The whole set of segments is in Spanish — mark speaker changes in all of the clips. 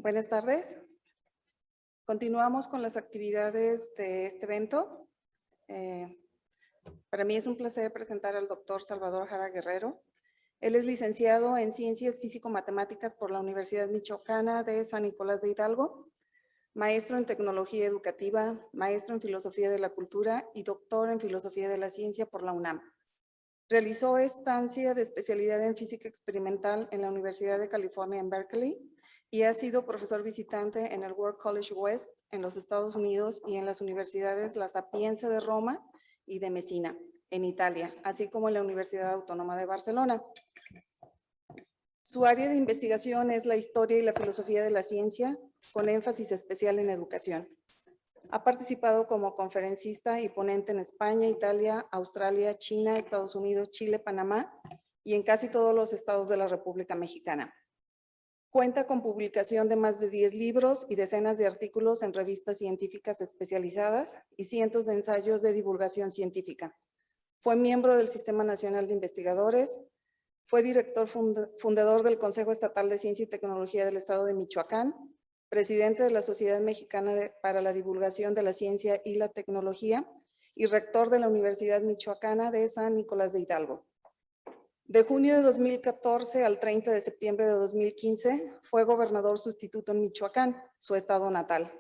Speaker 1: Buenas tardes. Continuamos con las actividades de este evento. Para mí es un placer presentar al doctor Salvador Jara Guerrero. Él es licenciado en Ciencias Físico-Matemáticas por la Universidad Michoacana de San Nicolás de Hidalgo, maestro en Tecnología Educativa, maestro en Filosofía de la Cultura y doctor en Filosofía de la Ciencia por la UNAM. Realizó estancia de especialidad en Física Experimental en la Universidad de California en Berkeley y ha sido profesor visitante en el World College West en los Estados Unidos y en las universidades La Sapienza de Roma y de Messina, en Italia, así como en la Universidad Autónoma de Barcelona. Su área de investigación es la historia y la filosofía de la ciencia, con énfasis especial en educación. Ha participado como conferencista y ponente en España, Italia, Australia, China, Estados Unidos, Chile, Panamá y en casi todos los estados de la República Mexicana. Cuenta con publicación de más de 10 libros y decenas de artículos en revistas científicas especializadas y cientos de ensayos de divulgación científica. Fue miembro del Sistema Nacional de Investigadores, fue director fundador del Consejo Estatal de Ciencia y Tecnología del Estado de Michoacán, presidente de la Sociedad Mexicana para la Divulgación de la Ciencia y la Tecnología y rector de la Universidad Michoacana de San Nicolás de Hidalgo. De junio de 2014 al 30 de septiembre de 2015 fue gobernador sustituto en Michoacán, su estado natal.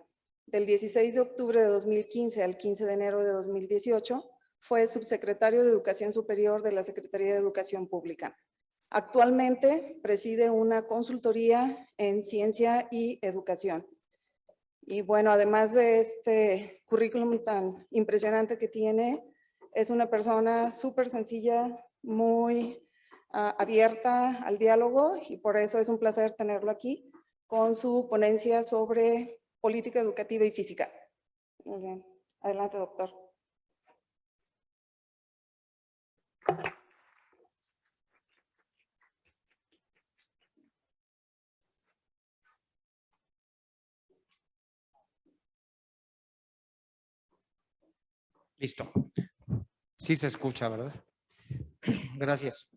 Speaker 1: Del 16 de octubre de 2015 al 15 de enero de 2018 fue subsecretario de Educación Superior de la Secretaría de Educación Pública. Actualmente preside una consultoría en ciencia y educación. Y bueno, además de este currículum tan impresionante que tiene, es una persona súper sencilla, muy abierta al diálogo y por eso es un placer tenerlo aquí con su ponencia sobre política educativa y física. Muy bien. Adelante, doctor.
Speaker 2: Listo. Sí se escucha, ¿verdad? Gracias.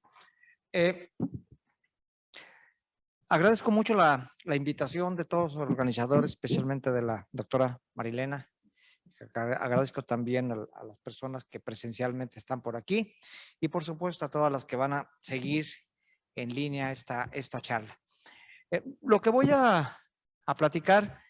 Speaker 2: Agradezco mucho la invitación de todos los organizadores, especialmente de la doctora Marilena. Agradezco también a las personas que presencialmente están por aquí y por supuesto a todas las que van a seguir en línea esta charla. Lo que voy a platicar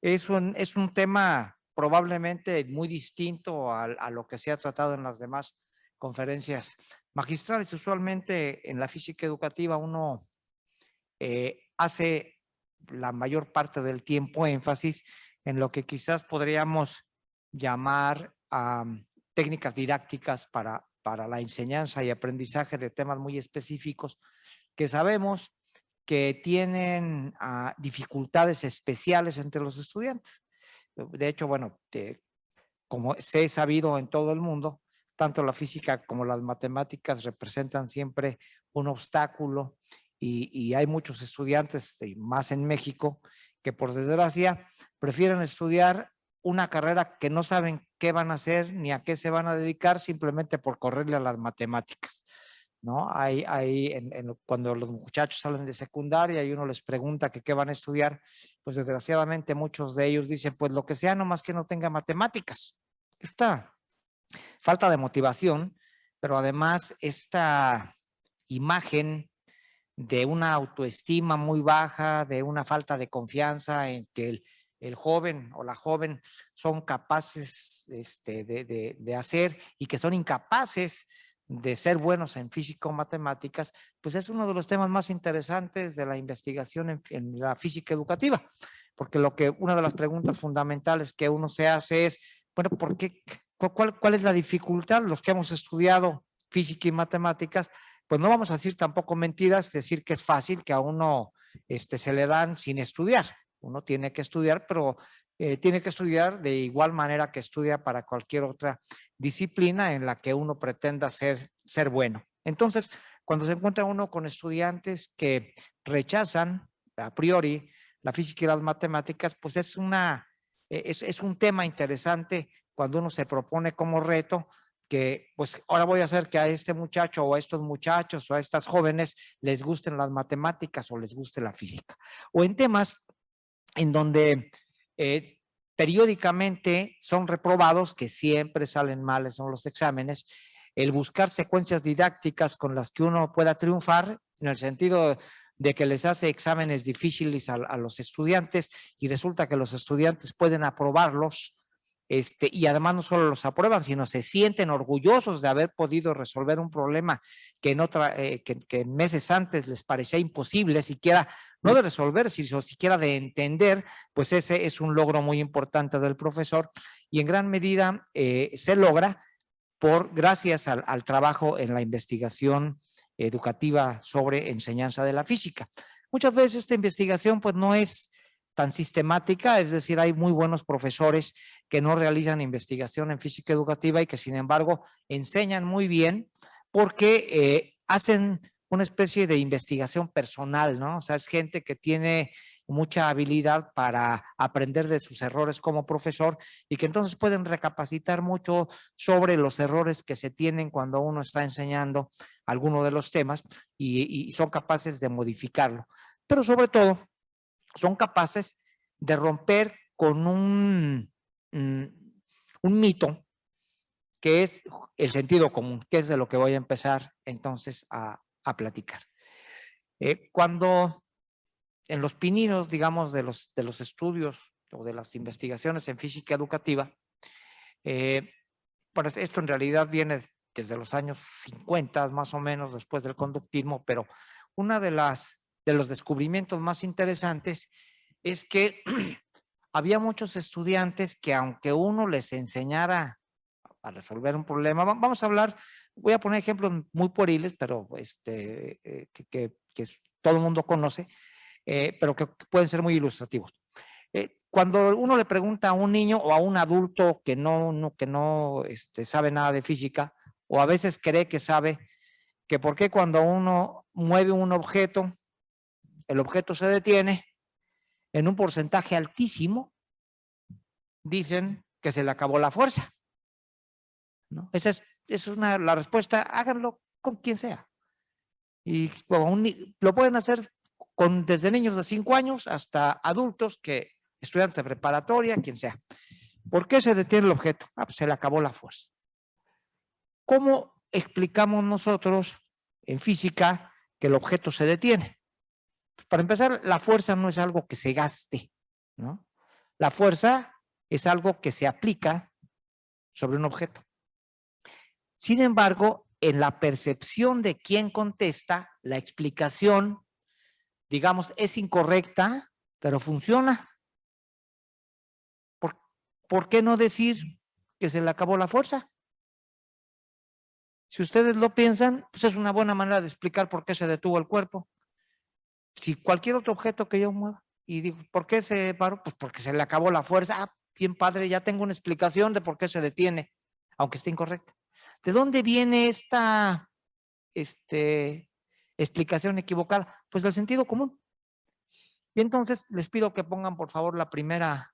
Speaker 2: es un tema probablemente muy distinto a lo que se ha tratado en las demás conferencias magistrales. Usualmente en la física educativa uno hace la mayor parte del tiempo énfasis en lo que quizás podríamos llamar técnicas didácticas para la enseñanza y aprendizaje de temas muy específicos que sabemos que tienen dificultades especiales entre los estudiantes. De hecho, bueno, como se ha sabido en todo el mundo, tanto la física como las matemáticas representan siempre un obstáculo y hay muchos estudiantes, más en México, que por desgracia prefieren estudiar una carrera que no saben qué van a hacer ni a qué se van a dedicar simplemente por correrle a las matemáticas, ¿no? Cuando los muchachos salen de secundaria y uno les pregunta que qué van a estudiar, pues desgraciadamente muchos de ellos dicen, pues lo que sea, nomás que no tenga matemáticas. Esta falta de motivación, pero además esta imagen de una autoestima muy baja, de una falta de confianza en que el joven o la joven son capaces de hacer y que son incapaces de ser buenos en física o matemáticas, pues es uno de los temas más interesantes de la investigación en la física educativa, porque una de las preguntas fundamentales que uno se hace es, bueno, ¿por qué? ¿Cuál es la dificultad? Los que hemos estudiado física y matemáticas, pues no vamos a decir tampoco mentiras, decir que es fácil, que a uno se le dan sin estudiar. Uno tiene que estudiar, pero tiene que estudiar de igual manera que estudia para cualquier otra disciplina en la que uno pretenda ser bueno. Entonces, cuando se encuentra uno con estudiantes que rechazan a priori la física y las matemáticas, pues es un tema interesante cuando uno se propone como reto que pues ahora voy a hacer que a este muchacho o a estos muchachos o a estas jóvenes les gusten las matemáticas o les guste la física. O en temas en donde periódicamente son reprobados, que siempre salen mal, son los exámenes, el buscar secuencias didácticas con las que uno pueda triunfar, en el sentido de que les hace exámenes difíciles a los estudiantes y resulta que los estudiantes pueden aprobarlos, y además no solo los aprueban, sino se sienten orgullosos de haber podido resolver un problema que que meses antes les parecía imposible, siquiera no de resolver, sino siquiera de entender. Pues ese es un logro muy importante del profesor y en gran medida se logra gracias al trabajo en la investigación educativa sobre enseñanza de la física. Muchas veces esta investigación pues no es tan sistemática, es decir, hay muy buenos profesores que no realizan investigación en física educativa y que sin embargo enseñan muy bien porque hacen una especie de investigación personal, ¿no? O sea, es gente que tiene mucha habilidad para aprender de sus errores como profesor y que entonces pueden recapacitar mucho sobre los errores que se tienen cuando uno está enseñando alguno de los temas y son capaces de modificarlo. Pero sobre todo, son capaces de romper con un mito que es el sentido común, que es de lo que voy a empezar entonces a platicar. Cuando en los pininos, digamos, de los estudios o de las investigaciones en física educativa, bueno, esto en realidad viene desde los años 50, más o menos, después del conductismo, pero una de los descubrimientos más interesantes es que había muchos estudiantes que aunque uno les enseñara a resolver un problema, vamos a hablar, voy a poner ejemplos muy pueriles, pero que todo el mundo conoce, pero que pueden ser muy ilustrativos. Cuando uno le pregunta a un niño o a un adulto que no sabe nada de física, o a veces cree que sabe, que por qué cuando uno mueve un objeto, el objeto se detiene, en un porcentaje altísimo, dicen que se le acabó la fuerza, ¿no? Esa es la respuesta, háganlo con quien sea. Y lo pueden hacer desde niños de 5 años hasta adultos, estudiantes de preparatoria, quien sea. ¿Por qué se detiene el objeto? Pues se le acabó la fuerza. ¿Cómo explicamos nosotros en física que el objeto se detiene? Para empezar, la fuerza no es algo que se gaste, ¿no? La fuerza es algo que se aplica sobre un objeto. Sin embargo, en la percepción de quien contesta, la explicación, digamos, es incorrecta, pero funciona. ¿Por qué no decir que se le acabó la fuerza? Si ustedes lo piensan, pues es una buena manera de explicar por qué se detuvo el cuerpo. Si cualquier otro objeto que yo mueva y digo, ¿por qué se paró? Pues porque se le acabó la fuerza. Ah, bien padre, ya tengo una explicación de por qué se detiene, aunque esté incorrecta. ¿De dónde viene esta explicación equivocada? Pues del sentido común. Y entonces les pido que pongan por favor la primera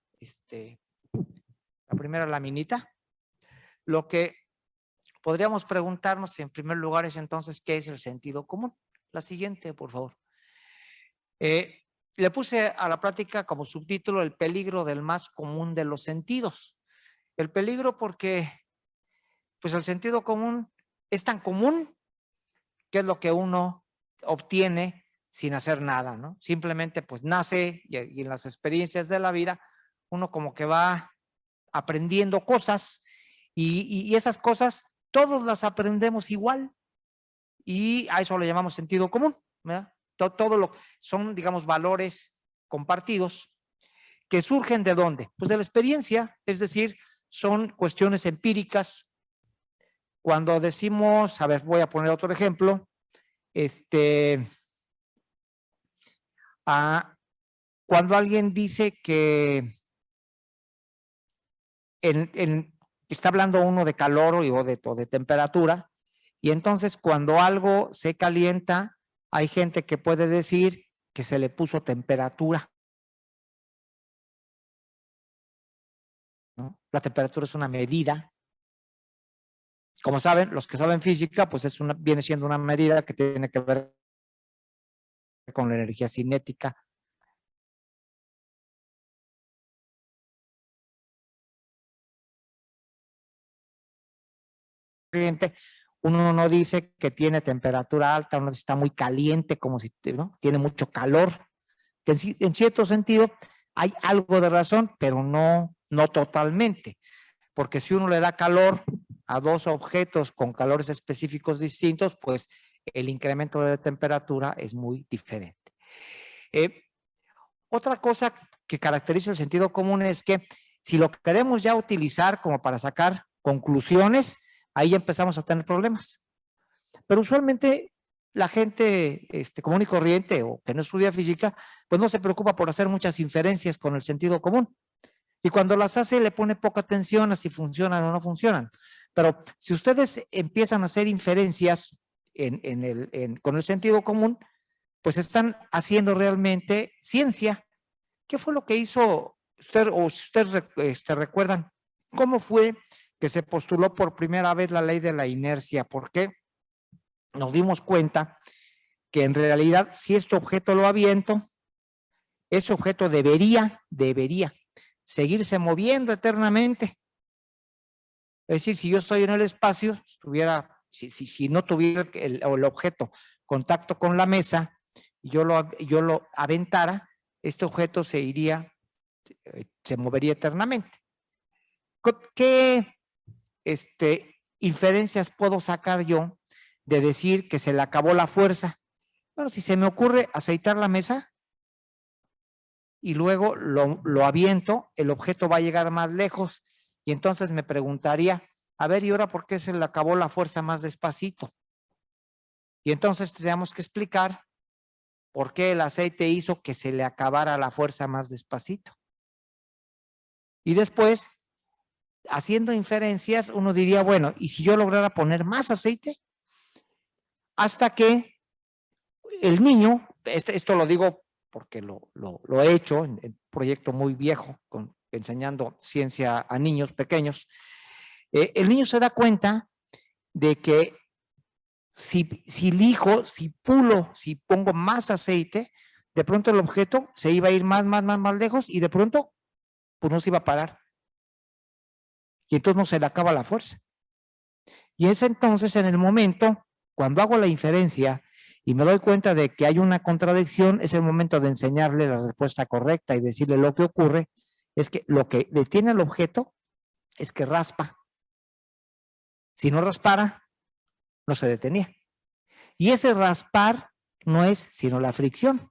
Speaker 2: laminita. Lo que podríamos preguntarnos en primer lugar es entonces, ¿qué es el sentido común? La siguiente, por favor. Le puse a la plática como subtítulo el peligro del más común de los sentidos. El peligro porque pues el sentido común es tan común que es lo que uno obtiene sin hacer nada, ¿no? Simplemente pues nace y en las experiencias de la vida uno como que va aprendiendo cosas y esas cosas todos las aprendemos igual y a eso le llamamos sentido común, ¿verdad? Todo lo son, digamos, valores compartidos que surgen ¿de dónde? Pues de la experiencia, es decir, son cuestiones empíricas. Cuando decimos, a ver, voy a poner otro ejemplo, cuando alguien dice que está hablando uno de calor o de temperatura, y entonces cuando algo se calienta, hay gente que puede decir que se le puso temperatura, ¿no? La temperatura es una medida. Como saben, los que saben física, pues viene siendo una medida que tiene que ver con la energía cinética corriente, uno no dice que tiene temperatura alta, uno está muy caliente, como si, ¿no?, tiene mucho calor, que en cierto sentido hay algo de razón, pero no totalmente, porque si uno le da calor a dos objetos con calores específicos distintos, pues el incremento de temperatura es muy diferente. Otra cosa que caracteriza el sentido común es que si lo queremos ya utilizar como para sacar conclusiones, ahí empezamos a tener problemas. Pero usualmente la gente común y corriente o que no estudia física, pues no se preocupa por hacer muchas inferencias con el sentido común. Y cuando las hace le pone poca atención a si funcionan o no funcionan. Pero si ustedes empiezan a hacer inferencias con el sentido común, pues están haciendo realmente ciencia. ¿Qué fue lo que hizo usted, o si ustedes recuerdan, cómo fue que se postuló por primera vez la ley de la inercia? ¿Por qué? Nos dimos cuenta que en realidad si este objeto lo aviento, ese objeto debería seguirse moviendo eternamente. Es decir, si yo estoy en el espacio, si no tuviera el objeto contacto con la mesa, y yo lo aventara, este objeto se movería eternamente. ¿Qué inferencias puedo sacar yo de decir que se le acabó la fuerza? Bueno, si se me ocurre aceitar la mesa y luego lo aviento, el objeto va a llegar más lejos y entonces me preguntaría, a ver, ¿y ahora por qué se le acabó la fuerza más despacito? Y entonces tenemos que explicar por qué el aceite hizo que se le acabara la fuerza más despacito. Y después, haciendo inferencias, uno diría, bueno, ¿y si yo lograra poner más aceite? Hasta que el niño, esto lo digo porque lo he hecho en un proyecto muy viejo, enseñando ciencia a niños pequeños, el niño se da cuenta de que si lijo, si pulo, si pongo más aceite, de pronto el objeto se iba a ir más lejos y de pronto pues no se iba a parar. Y entonces no se le acaba la fuerza. Y es entonces en el momento, cuando hago la inferencia y me doy cuenta de que hay una contradicción, es el momento de enseñarle la respuesta correcta y decirle lo que ocurre es que lo que detiene al objeto es que raspa. Si no raspara, no se detenía. Y ese raspar no es sino la fricción.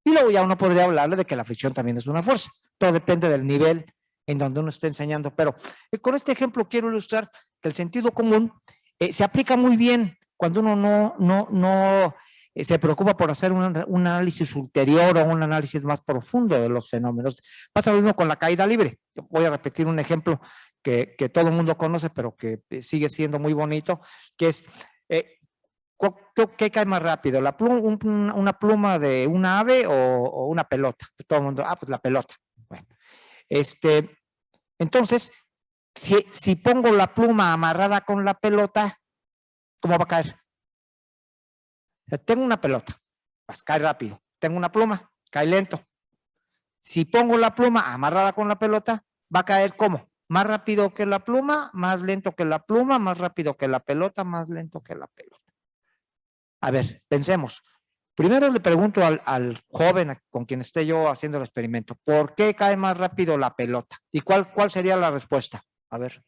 Speaker 2: Y luego ya uno podría hablarle de que la fricción también es una fuerza. Todo depende del nivel en donde uno esté enseñando. Pero con este ejemplo quiero ilustrar que el sentido común se aplica muy bien cuando uno no se preocupa por hacer un análisis ulterior o un análisis más profundo de los fenómenos. Pasa lo mismo con la caída libre. Voy a repetir un ejemplo que todo el mundo conoce, pero que sigue siendo muy bonito, que es, ¿qué cae más rápido? ¿Una pluma de una ave o una pelota? Todo el mundo, pues la pelota. Bueno, entonces, si pongo la pluma amarrada con la pelota, ¿cómo va a caer? O sea, tengo una pelota, pues cae rápido. Tengo una pluma, cae lento. Si pongo la pluma amarrada con la pelota, va a caer ¿cómo? Más rápido que la pluma, más lento que la pluma, más rápido que la pelota, más lento que la pelota. A ver, pensemos. Primero le pregunto al joven con quien esté yo haciendo el experimento, ¿por qué cae más rápido la pelota? ¿Y cuál sería la respuesta? A ver.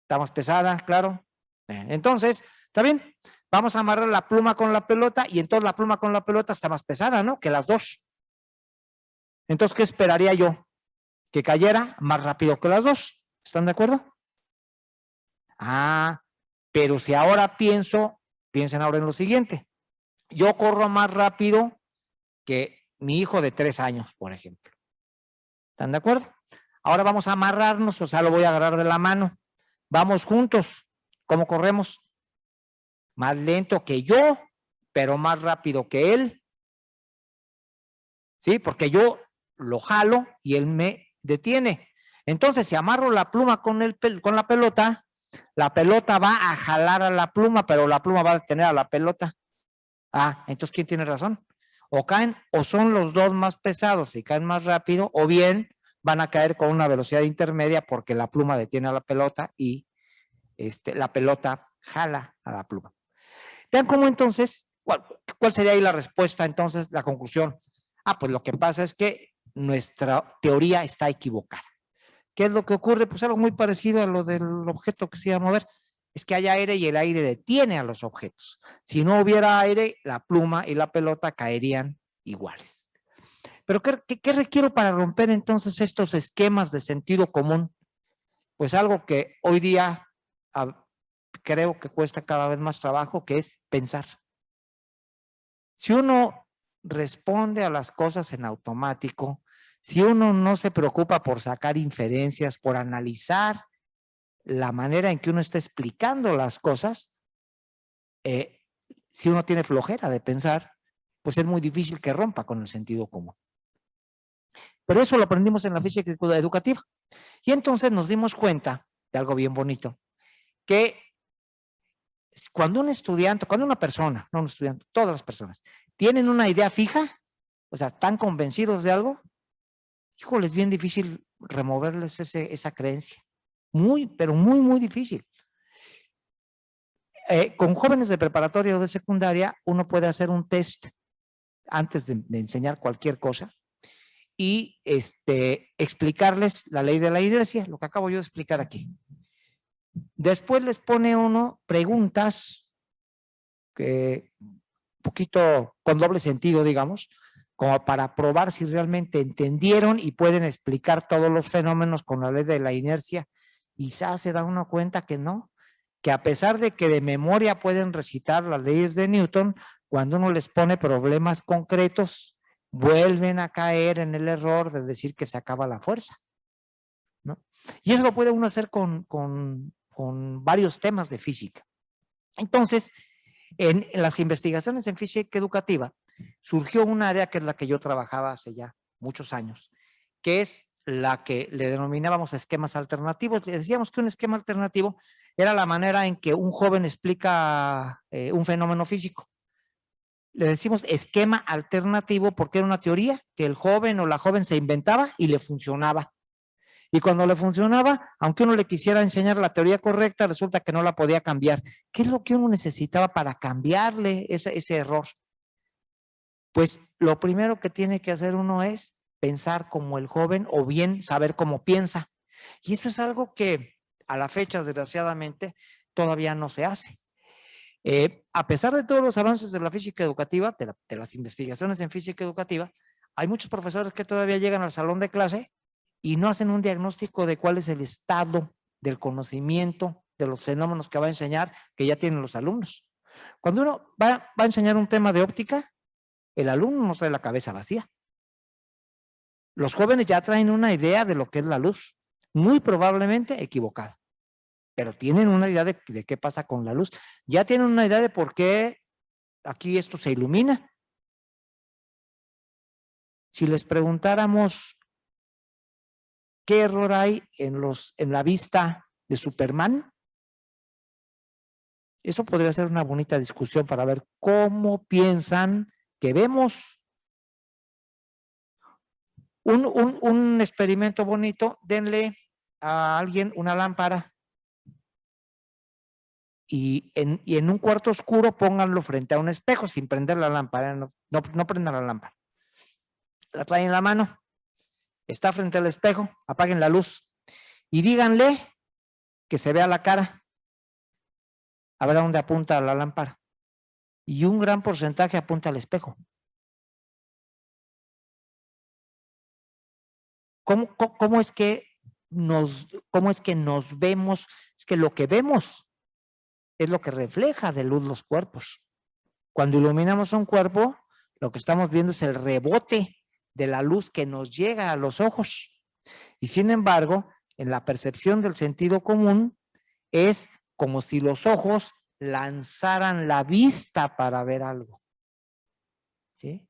Speaker 2: ¿Está más pesada? Claro. Entonces, ¿está bien? Vamos a amarrar la pluma con la pelota y entonces la pluma con la pelota está más pesada, ¿no? Que las dos. Entonces, ¿qué esperaría yo? Que cayera más rápido que las dos. ¿Están de acuerdo? Pero si ahora piensen ahora en lo siguiente. Yo corro más rápido que mi hijo de 3 años, por ejemplo. ¿Están de acuerdo? Ahora vamos a amarrarnos, o sea, lo voy a agarrar de la mano. Vamos juntos. ¿Cómo corremos? Más lento que yo, pero más rápido que él. ¿Sí? Porque yo lo jalo y él me detiene. Entonces, si amarro la pluma con la pelota va a jalar a la pluma, pero la pluma va a detener a la pelota. Entonces, ¿quién tiene razón? O son los dos más pesados y caen más rápido, o bien van a caer con una velocidad intermedia porque la pluma detiene a la pelota y la pelota jala a la pluma. Vean cómo entonces, ¿cuál sería ahí la respuesta entonces, la conclusión? Pues lo que pasa es que nuestra teoría está equivocada. ¿Qué es lo que ocurre? Pues algo muy parecido a lo del objeto que se iba a mover. Es que hay aire y el aire detiene a los objetos. Si no hubiera aire, la pluma y la pelota caerían iguales. Pero ¿qué requiero para romper entonces estos esquemas de sentido común? Pues algo que hoy día creo que cuesta cada vez más trabajo, que es pensar. Si uno responde a las cosas en automático, si uno no se preocupa por sacar inferencias, por analizar la manera en que uno está explicando las cosas, si uno tiene flojera de pensar, pues es muy difícil que rompa con el sentido común. Pero eso lo aprendimos en la física educativa. Y entonces nos dimos cuenta de algo bien bonito, que cuando un estudiante, cuando una persona, no un estudiante, todas las personas, tienen una idea fija, o sea, están convencidos de algo, híjole, es bien difícil removerles esa creencia. Muy, pero muy, muy difícil. Con jóvenes de preparatoria o de secundaria, uno puede hacer un test antes de enseñar cualquier cosa y explicarles la ley de la inercia, lo que acabo yo de explicar aquí. Después les pone uno preguntas que un poquito con doble sentido, digamos, como para probar si realmente entendieron y pueden explicar todos los fenómenos con la ley de la inercia. Y ya se da uno cuenta que no, que a pesar de que de memoria pueden recitar las leyes de Newton, cuando uno les pone problemas concretos, vuelven a caer en el error de decir que se acaba la fuerza, ¿no? Y eso lo puede uno hacer con varios temas de física. Entonces, en las investigaciones en física educativa, surgió un área que es la que yo trabajaba hace ya muchos años, que es la que le denominábamos esquemas alternativos. Le decíamos que un esquema alternativo era la manera en que un joven explica un fenómeno físico. Le decimos esquema alternativo porque era una teoría que el joven o la joven se inventaba y le funcionaba. Y cuando le funcionaba, aunque uno le quisiera enseñar la teoría correcta, resulta que no la podía cambiar. ¿Qué es lo que uno necesitaba para cambiarle ese error? Pues lo primero que tiene que hacer uno es pensar como el joven o bien saber cómo piensa. Y eso es algo que a la fecha, desgraciadamente, todavía no se hace. A pesar de todos los avances de la física educativa, de las investigaciones en física educativa, hay muchos profesores que todavía llegan al salón de clase y no hacen un diagnóstico de cuál es el estado del conocimiento de los fenómenos que va a enseñar, que ya tienen los alumnos. Cuando uno va a enseñar un tema de óptica, el alumno no trae la cabeza vacía. Los jóvenes ya traen una idea de lo que es la luz, muy probablemente equivocada, pero tienen una idea de qué pasa con la luz. Ya tienen una idea de por qué aquí esto se ilumina. Si les preguntáramos qué error hay en la vista de Superman, eso podría ser una bonita discusión para ver cómo piensan que vemos. Un experimento bonito, denle a alguien una lámpara y en un cuarto oscuro pónganlo frente a un espejo sin prender la lámpara, no prendan la lámpara. La traen en la mano, está frente al espejo, apaguen la luz y díganle que se vea la cara, a ver a dónde apunta la lámpara. Y un gran porcentaje apunta al espejo. ¿Cómo es que nos vemos? Es que lo que vemos es lo que refleja de luz los cuerpos. Cuando iluminamos un cuerpo, lo que estamos viendo es el rebote de la luz que nos llega a los ojos. Y sin embargo, en la percepción del sentido común, es como si los ojos lanzaran la vista para ver algo. ¿Sí?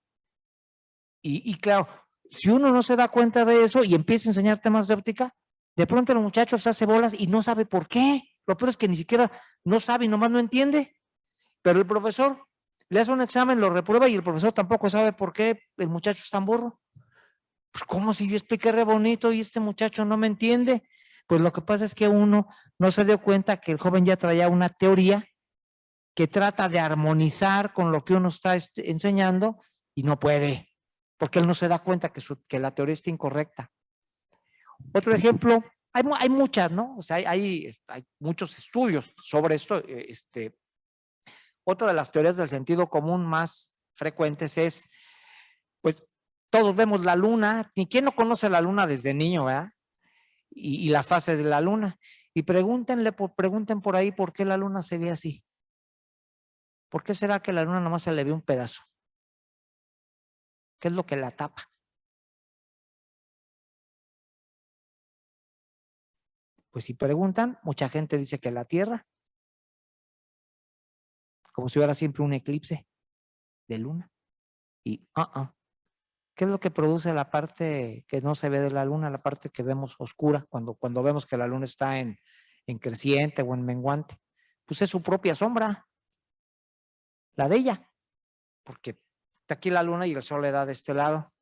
Speaker 2: Y claro, si uno no se da cuenta de eso y empieza a enseñar temas de óptica, de pronto el muchacho se hace bolas y no sabe por qué. Lo peor es que ni siquiera no sabe y nomás no entiende. Pero el profesor le hace un examen, lo reprueba y el profesor tampoco sabe por qué el muchacho es tan burro. Pues como si yo expliqué re bonito y este muchacho no me entiende. Pues lo que pasa es que uno no se dio cuenta que el joven ya traía una teoría que trata de armonizar con lo que uno está enseñando y no puede, porque él no se da cuenta que la teoría está incorrecta. Otro ejemplo, hay muchas, ¿no? O sea, hay muchos estudios sobre esto. Otra de las teorías del sentido común más frecuentes es, pues, todos vemos la luna, ni quién no conoce la luna desde niño, ¿verdad? Y las fases de la luna. Y pregunten por ahí por qué la luna se ve así. ¿Por qué será que la luna nomás se le ve un pedazo? ¿Qué es lo que la tapa? Pues si preguntan, mucha gente dice que la Tierra, como si hubiera siempre un eclipse de luna. Y ¿qué es lo que produce la parte que no se ve de la luna, la parte que vemos oscura, cuando vemos que la luna está en creciente o en menguante? Pues es su propia sombra, la de ella, porque está aquí la luna y el sol le da de este lado,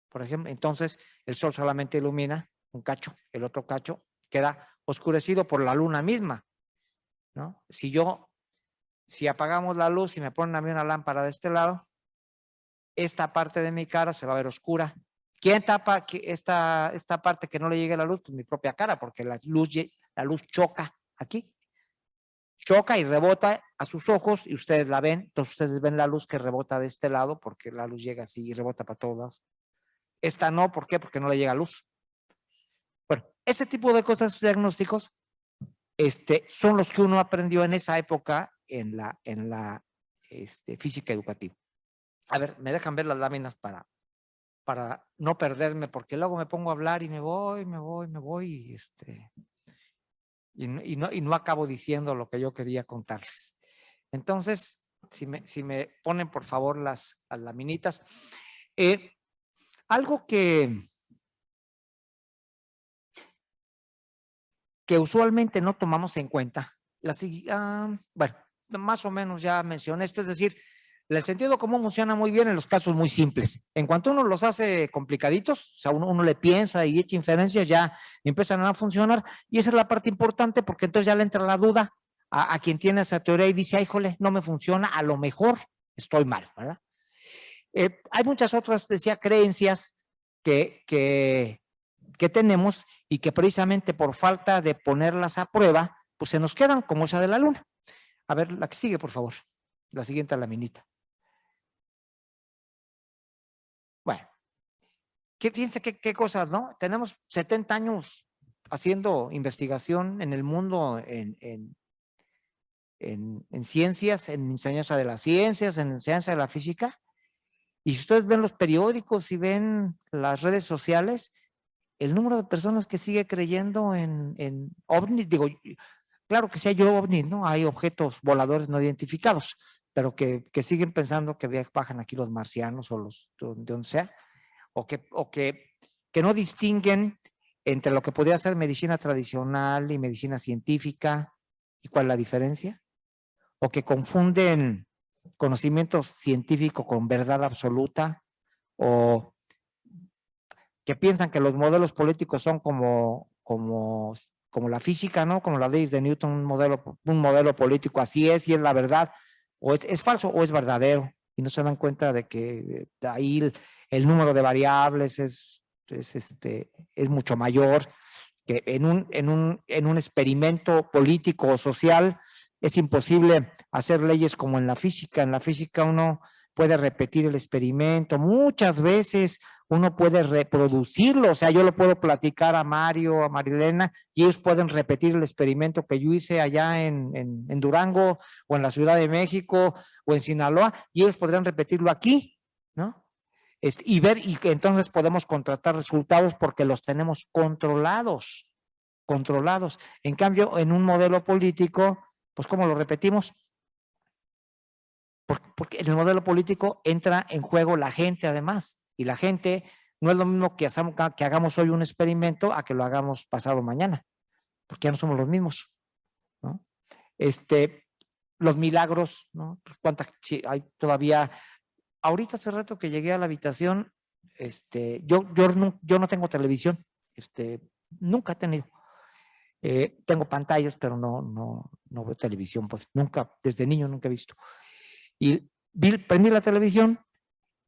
Speaker 2: por ejemplo. Entonces, el sol solamente ilumina un cacho, el otro cacho queda oscurecido por la luna misma, ¿no? Si apagamos la luz y me ponen a mí una lámpara de este lado, esta parte de mi cara se va a ver oscura. ¿Quién tapa esta parte que no le llegue la luz? Pues mi propia cara, porque la luz choca aquí. Choca y rebota a sus ojos y ustedes la ven. Entonces ustedes ven la luz que rebota de este lado porque la luz llega así y rebota para todos lados. Esta no, ¿por qué? Porque no le llega luz. Bueno, ese tipo de cosas, diagnósticos, son los que uno aprendió en esa época en la física educativa. A ver, me dejan ver las láminas para no perderme, porque luego me pongo a hablar y me voy y no acabo diciendo lo que yo quería contarles. Entonces, si me ponen por favor las laminitas. Algo que usualmente no tomamos en cuenta, bueno, más o menos ya mencioné esto, es decir, el sentido común funciona muy bien en los casos muy simples. En cuanto uno los hace complicaditos, o sea, uno le piensa y echa inferencias, ya empiezan a funcionar, y esa es la parte importante, porque entonces ya le entra la duda a quien tiene esa teoría y dice, ay, jole, no me funciona, a lo mejor estoy mal, ¿verdad? Hay muchas otras, decía, creencias que tenemos y que precisamente por falta de ponerlas a prueba, pues se nos quedan como esa de la luna. A ver, la que sigue, por favor. La siguiente laminita. Bueno, fíjense qué cosas, ¿no? Tenemos 70 años haciendo investigación en el mundo, en ciencias, en enseñanza de las ciencias, en enseñanza de la física. Y si ustedes ven los periódicos y ven las redes sociales, el número de personas que sigue creyendo en ovnis, digo, claro que sí hay ovnis, ¿no? Hay objetos voladores no identificados, pero que siguen pensando que bajan aquí los marcianos o los de donde sea, o que no distinguen entre lo que podría ser medicina tradicional y medicina científica, y cuál es la diferencia, o que confunden conocimiento científico con verdad absoluta, o que piensan que los modelos políticos son como la física, ¿no? Como las leyes de Newton, un modelo político así es y es la verdad, o es falso o es verdadero, y no se dan cuenta de que de ahí el número de variables es mucho mayor, que en un experimento político o social es imposible hacer leyes como en la física. En la física uno puede repetir el experimento muchas veces, uno puede reproducirlo, o sea, yo lo puedo platicar a Mario, a Marilena, y ellos pueden repetir el experimento que yo hice allá en Durango, o en la Ciudad de México, o en Sinaloa, y ellos podrían repetirlo aquí, ¿no? Y ver, y que entonces podemos contrastar resultados porque los tenemos controlados. En cambio, en un modelo político, pues ¿cómo lo repetimos? Porque en el modelo político entra en juego la gente además, y la gente no es lo mismo que hagamos hoy un experimento a que lo hagamos pasado mañana, porque ya no somos los mismos, ¿no? Los milagros, ¿no? Sí, hay todavía, ahorita hace rato que llegué a la habitación, yo no tengo televisión, nunca he tenido, Tengo pantallas, pero no veo televisión, pues nunca, desde niño nunca he visto. Y prendí la televisión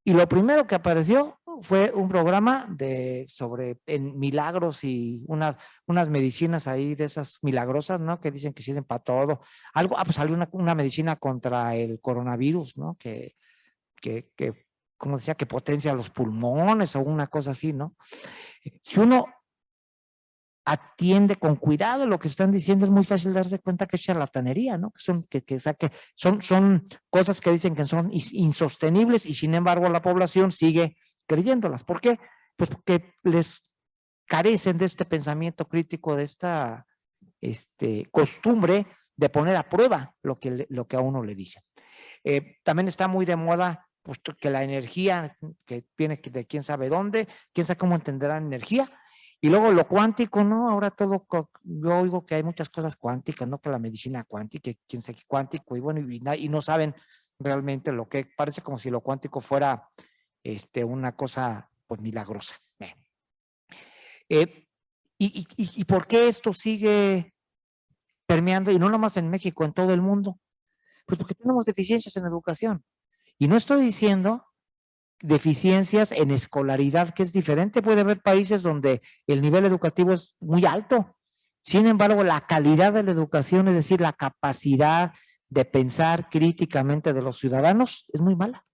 Speaker 2: y lo primero que apareció fue un programa sobre milagros y unas medicinas ahí de esas milagrosas, ¿no? Que dicen que sirven para todo. Pues salió una medicina contra el coronavirus, ¿no? Como decía, que potencia los pulmones o una cosa así, ¿no? Si uno atiende con cuidado lo que están diciendo, es muy fácil darse cuenta que es charlatanería, ¿no? Son cosas que dicen que son insostenibles y sin embargo la población sigue creyéndolas. ¿Por qué? Pues porque les carecen de este pensamiento crítico, de esta costumbre de poner a prueba lo que a uno le dicen. También está muy de moda, puesto que la energía que viene de quién sabe dónde, quién sabe cómo entenderán energía. Y luego lo cuántico, ¿no? Ahora yo oigo que hay muchas cosas cuánticas, ¿no? Que la medicina cuántica, quién sabe qué cuántico, y bueno, y no saben realmente lo que parece, como si lo cuántico fuera una cosa pues milagrosa. ¿Y por qué esto sigue permeando? Y no nomás en México, en todo el mundo. Pues porque tenemos deficiencias en educación. Y no estoy diciendo deficiencias en escolaridad, que es diferente. Puede haber países donde el nivel educativo es muy alto. Sin embargo, la calidad de la educación, es decir, la capacidad de pensar críticamente de los ciudadanos, es muy mala.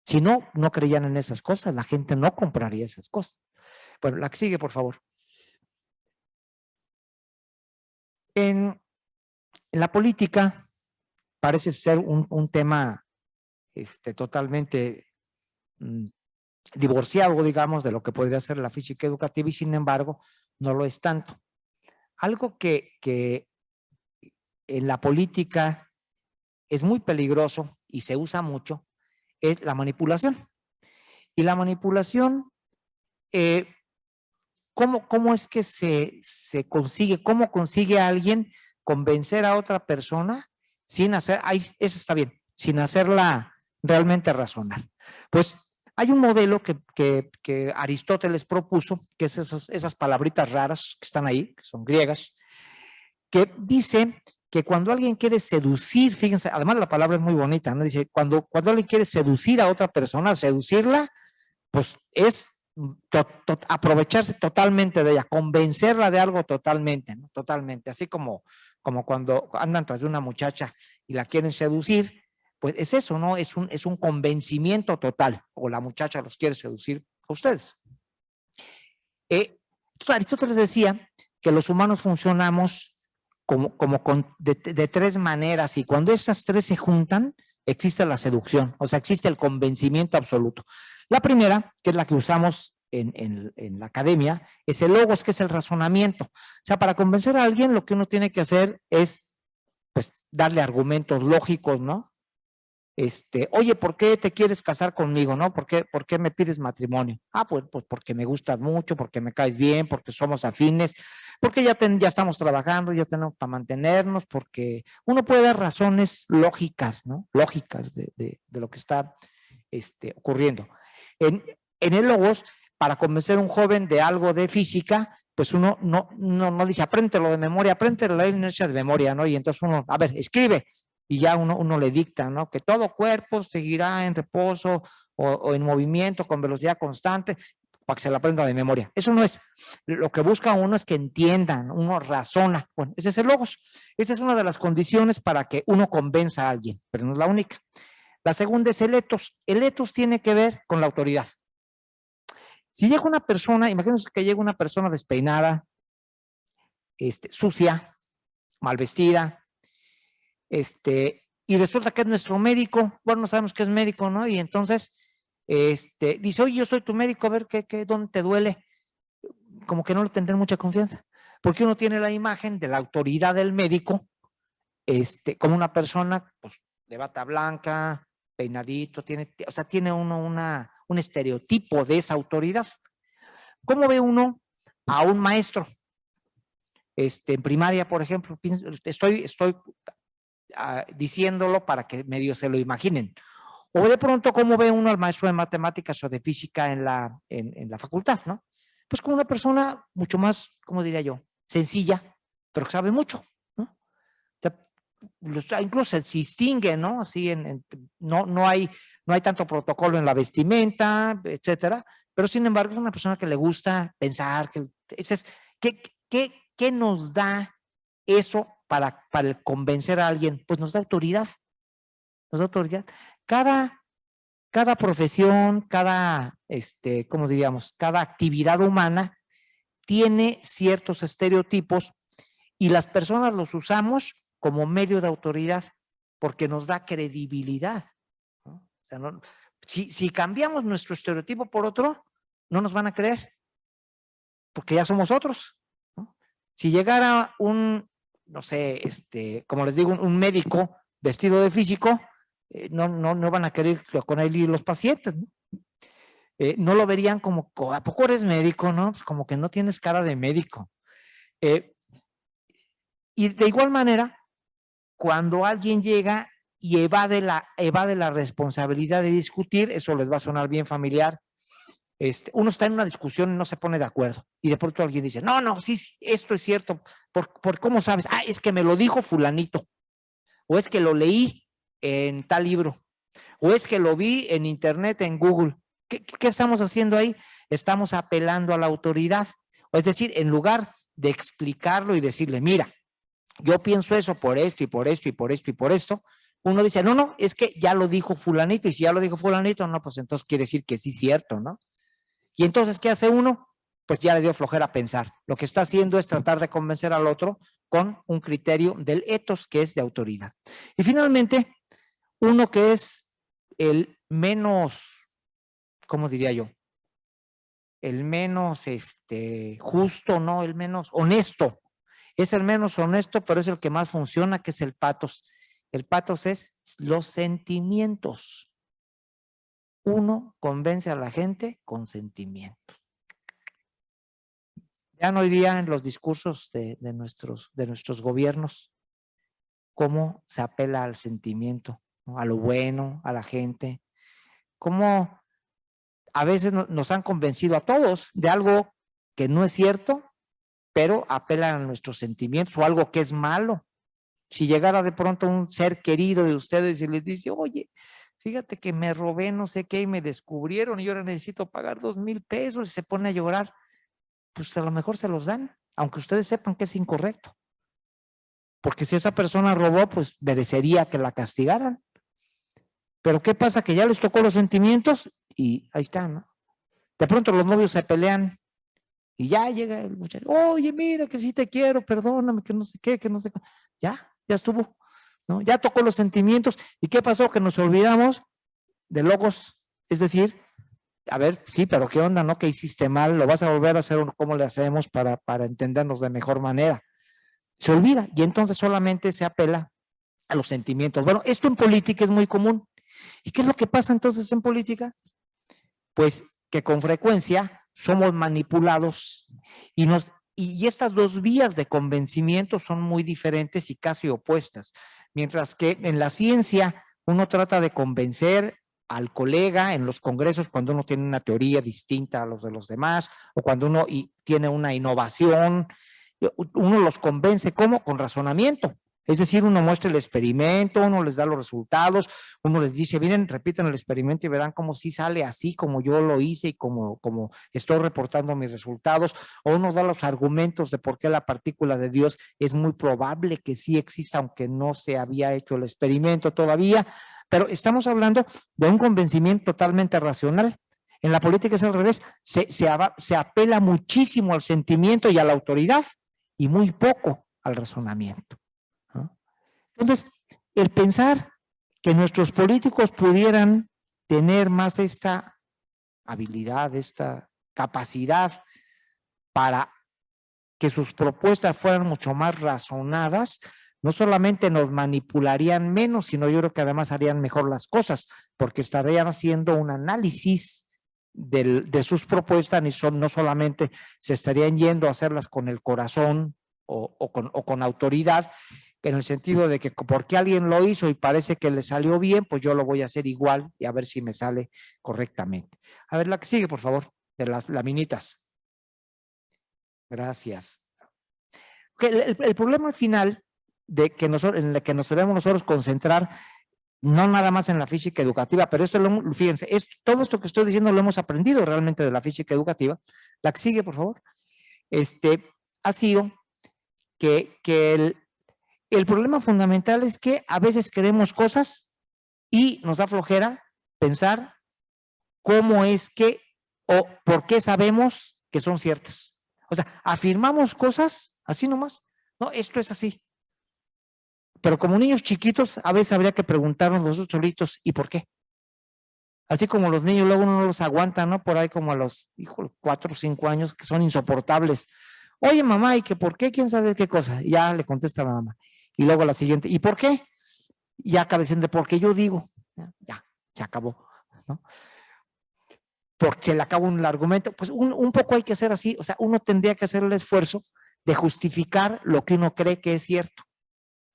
Speaker 2: Si no, no creían en esas cosas, la gente no compraría esas cosas. Bueno, la que sigue, por favor. En la política parece ser un tema totalmente divorciado, digamos, de lo que podría ser la física educativa, y sin embargo no lo es tanto. Algo que en la política es muy peligroso y se usa mucho es la manipulación. Y la manipulación, ¿cómo es que se consigue? ¿Cómo consigue a alguien convencer a otra persona sin hacer, eso está bien, sin hacerla realmente razonar? Pues hay un modelo que Aristóteles propuso, que es esas palabritas raras que están ahí, que son griegas, que dice que cuando alguien quiere seducir, fíjense, además la palabra es muy bonita, ¿no? Dice, cuando alguien quiere seducir a otra persona, seducirla, pues es aprovecharse totalmente de ella, convencerla de algo totalmente, ¿no? Totalmente, así como cuando andan tras de una muchacha y la quieren seducir, pues es eso, ¿no? Es un convencimiento total, o la muchacha los quiere seducir a ustedes. Aristóteles decía que los humanos funcionamos de tres maneras, y cuando esas tres se juntan, existe la seducción, o sea, existe el convencimiento absoluto. La primera, que es la que usamos en la academia, es el logos, que es el razonamiento. O sea, para convencer a alguien, lo que uno tiene que hacer es, pues, darle argumentos lógicos, ¿no? Oye, ¿por qué te quieres casar conmigo, no? ¿Por qué me pides matrimonio? Pues porque me gustas mucho, porque me caes bien, porque somos afines, porque ya estamos trabajando, ya tenemos para mantenernos, porque uno puede dar razones lógicas, ¿no? Lógicas de lo que está ocurriendo. En el logos, para convencer a un joven de algo de física, pues uno no dice, apréndelo de memoria, apréndelo la inercia de memoria, ¿no? Y entonces uno, a ver, escribe, y ya uno le dicta, ¿no? Que todo cuerpo seguirá en reposo o en movimiento con velocidad constante, para que se lo aprenda de memoria. Eso no es, lo que busca uno es que entiendan, uno razona. Bueno, ese es el logos. Esa es una de las condiciones para que uno convenza a alguien, pero no es la única. La segunda es el etos. El etos tiene que ver con la autoridad. Si llega una persona, imagínense que llega una persona despeinada, sucia, mal vestida, y resulta que es nuestro médico. Bueno, no sabemos que es médico, ¿no? Y entonces dice, oye, yo soy tu médico, a ver dónde te duele. Como que no le tendrán mucha confianza, porque uno tiene la imagen de la autoridad del médico, como una persona, pues, de bata blanca, peinadito, o sea, tiene uno un estereotipo de esa autoridad. ¿Cómo ve uno a un maestro? En primaria, por ejemplo, estoy diciéndolo para que medio se lo imaginen. O de pronto, ¿cómo ve uno al maestro de matemáticas o de física en la facultad, no? Pues como una persona mucho más, ¿cómo diría yo? Sencilla, pero que sabe mucho, ¿no? O sea, incluso se distingue, ¿no? Así no hay tanto protocolo en la vestimenta, etcétera, pero sin embargo es una persona que le gusta pensar, ¿qué nos da eso para convencer a alguien? Pues nos da autoridad, Cada profesión, ¿cómo diríamos? Cada actividad humana tiene ciertos estereotipos y las personas los usamos como medio de autoridad porque nos da credibilidad, ¿no? O sea, si cambiamos nuestro estereotipo por otro, no nos van a creer porque ya somos otros, ¿no? Si llegara no sé, como les digo, un médico vestido de físico, no van a querer con él y los pacientes, ¿no? No lo verían como, ¿a poco eres médico, no? Pues como que no tienes cara de médico. Y de igual manera, cuando alguien llega y evade la responsabilidad de discutir, eso les va a sonar bien familiar. Uno está en una discusión y no se pone de acuerdo. Y de pronto alguien dice, no, sí, esto es cierto. ¿Por cómo sabes? Es que me lo dijo fulanito. O es que lo leí en tal libro. O es que lo vi en internet, en Google. ¿Qué estamos haciendo ahí? Estamos apelando a la autoridad. Es decir, en lugar de explicarlo y decirle, mira, yo pienso eso por esto y por esto y por esto y por esto, uno dice, no, es que ya lo dijo fulanito, y si ya lo dijo fulanito, no, pues entonces quiere decir que sí es cierto, ¿no? Y entonces, ¿qué hace uno? Pues ya le dio flojera pensar. Lo que está haciendo es tratar de convencer al otro con un criterio del ethos, que es de autoridad. Y finalmente, uno que es el menos, ¿cómo diría yo? El menos justo, ¿no? El menos honesto. Es el menos honesto, pero es el que más funciona, que es el patos. El patos es los sentimientos. Uno convence a la gente con sentimientos. Ya no hoy día en los discursos de nuestros gobiernos, cómo se apela al sentimiento, ¿no? A lo bueno, a la gente, cómo a veces nos han convencido a todos de algo que no es cierto, pero apelan a nuestros sentimientos o algo que es malo. Si llegara de pronto un ser querido de ustedes y les dice, oye, fíjate que me robé no sé qué y me descubrieron y ahora necesito pagar 2,000 pesos, y se pone a llorar, pues a lo mejor se los dan, aunque ustedes sepan que es incorrecto. Porque si esa persona robó, pues merecería que la castigaran. Pero ¿qué pasa? Que ya les tocó los sentimientos y ahí está, ¿no? De pronto los novios se pelean y ya llega el muchacho, oye, mira que sí te quiero, perdóname, que no sé qué, que no sé qué. Ya estuvo, ¿no? Ya tocó los sentimientos. ¿Y qué pasó? Que nos olvidamos de logos, es decir, a ver, sí, pero ¿qué onda, no? Que hiciste mal, lo vas a volver a hacer, ¿cómo le hacemos para entendernos de mejor manera? Se olvida y entonces solamente se apela a los sentimientos. Bueno, esto en política es muy común. ¿Y qué es lo que pasa entonces en política? Pues que con frecuencia somos manipulados y estas dos vías de convencimiento son muy diferentes y casi opuestas. Mientras que en la ciencia uno trata de convencer al colega en los congresos cuando uno tiene una teoría distinta a los de los demás o cuando uno tiene una innovación, uno los convence ¿cómo? Con razonamiento. Es decir, uno muestra el experimento, uno les da los resultados, uno les dice, miren, repiten el experimento y verán cómo sí sale así como yo lo hice y como estoy reportando mis resultados, o uno da los argumentos de por qué la partícula de Dios es muy probable que sí exista, aunque no se había hecho el experimento todavía, pero estamos hablando de un convencimiento totalmente racional. En la política es al revés, se apela muchísimo al sentimiento y a la autoridad y muy poco al razonamiento. Entonces, el pensar que nuestros políticos pudieran tener más esta habilidad, esta capacidad para que sus propuestas fueran mucho más razonadas, no solamente nos manipularían menos, sino yo creo que además harían mejor las cosas, porque estarían haciendo un análisis de sus propuestas y no solamente se estarían yendo a hacerlas con el corazón o con autoridad, en el sentido de que porque alguien lo hizo y parece que le salió bien, pues yo lo voy a hacer igual y a ver si me sale correctamente. A ver, la que sigue, por favor, de las laminitas. Gracias. Ok, que el problema al final de que en el que nos debemos nosotros concentrar, no nada más en la física educativa, pero esto, fíjense, todo esto que estoy diciendo lo hemos aprendido realmente de la física educativa. La que sigue, por favor. Ha sido que el problema fundamental es que a veces queremos cosas y nos da flojera pensar cómo es que o por qué sabemos que son ciertas. O sea, afirmamos cosas así nomás. No, esto es así. Pero como niños chiquitos, a veces habría que preguntarnos nosotros solitos, ¿y por qué? Así como los niños luego uno no los aguanta, ¿no? Por ahí como a los 4 o 5 años, que son insoportables. Oye, mamá, ¿y qué por qué? ¿Quién sabe qué cosa? Y ya le contesta la mamá. Y luego la siguiente, ¿y por qué? Y ya cabecen de porque yo digo. Ya, se acabó, ¿no? Porque se le acaba un argumento. Pues un poco hay que hacer así. O sea, uno tendría que hacer el esfuerzo de justificar lo que uno cree que es cierto,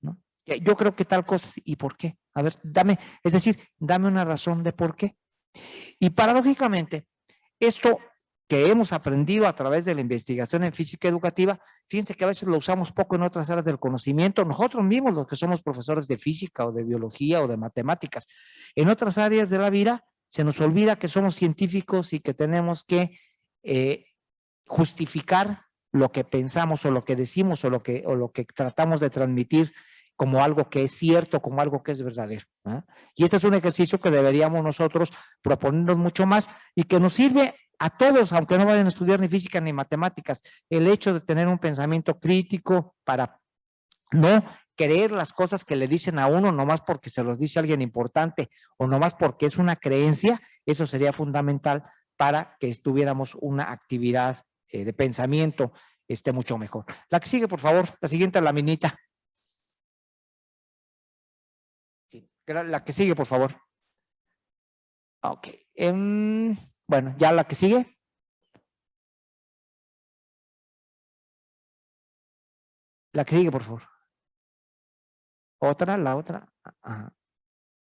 Speaker 2: ¿no? Yo creo que tal cosa, ¿y por qué? A ver, dame una razón de por qué. Y paradójicamente, esto que hemos aprendido a través de la investigación en física educativa, fíjense que a veces lo usamos poco en otras áreas del conocimiento, nosotros mismos los que somos profesores de física o de biología o de matemáticas, en otras áreas de la vida se nos olvida que somos científicos y que tenemos que justificar lo que pensamos o lo que decimos o lo que tratamos de transmitir como algo que es cierto, como algo que es verdadero, ¿eh? Y este es un ejercicio que deberíamos nosotros proponernos mucho más y que nos sirve a todos, aunque no vayan a estudiar ni física ni matemáticas, el hecho de tener un pensamiento crítico para no creer las cosas que le dicen a uno nomás porque se los dice alguien importante o nomás porque es una creencia, eso sería fundamental para que tuviéramos una actividad de pensamiento mucho mejor. La que sigue, por favor, la siguiente laminita. Sí, la que sigue, por favor. Ok. Bueno, ya la que sigue. La que sigue, por favor. La otra. Ajá.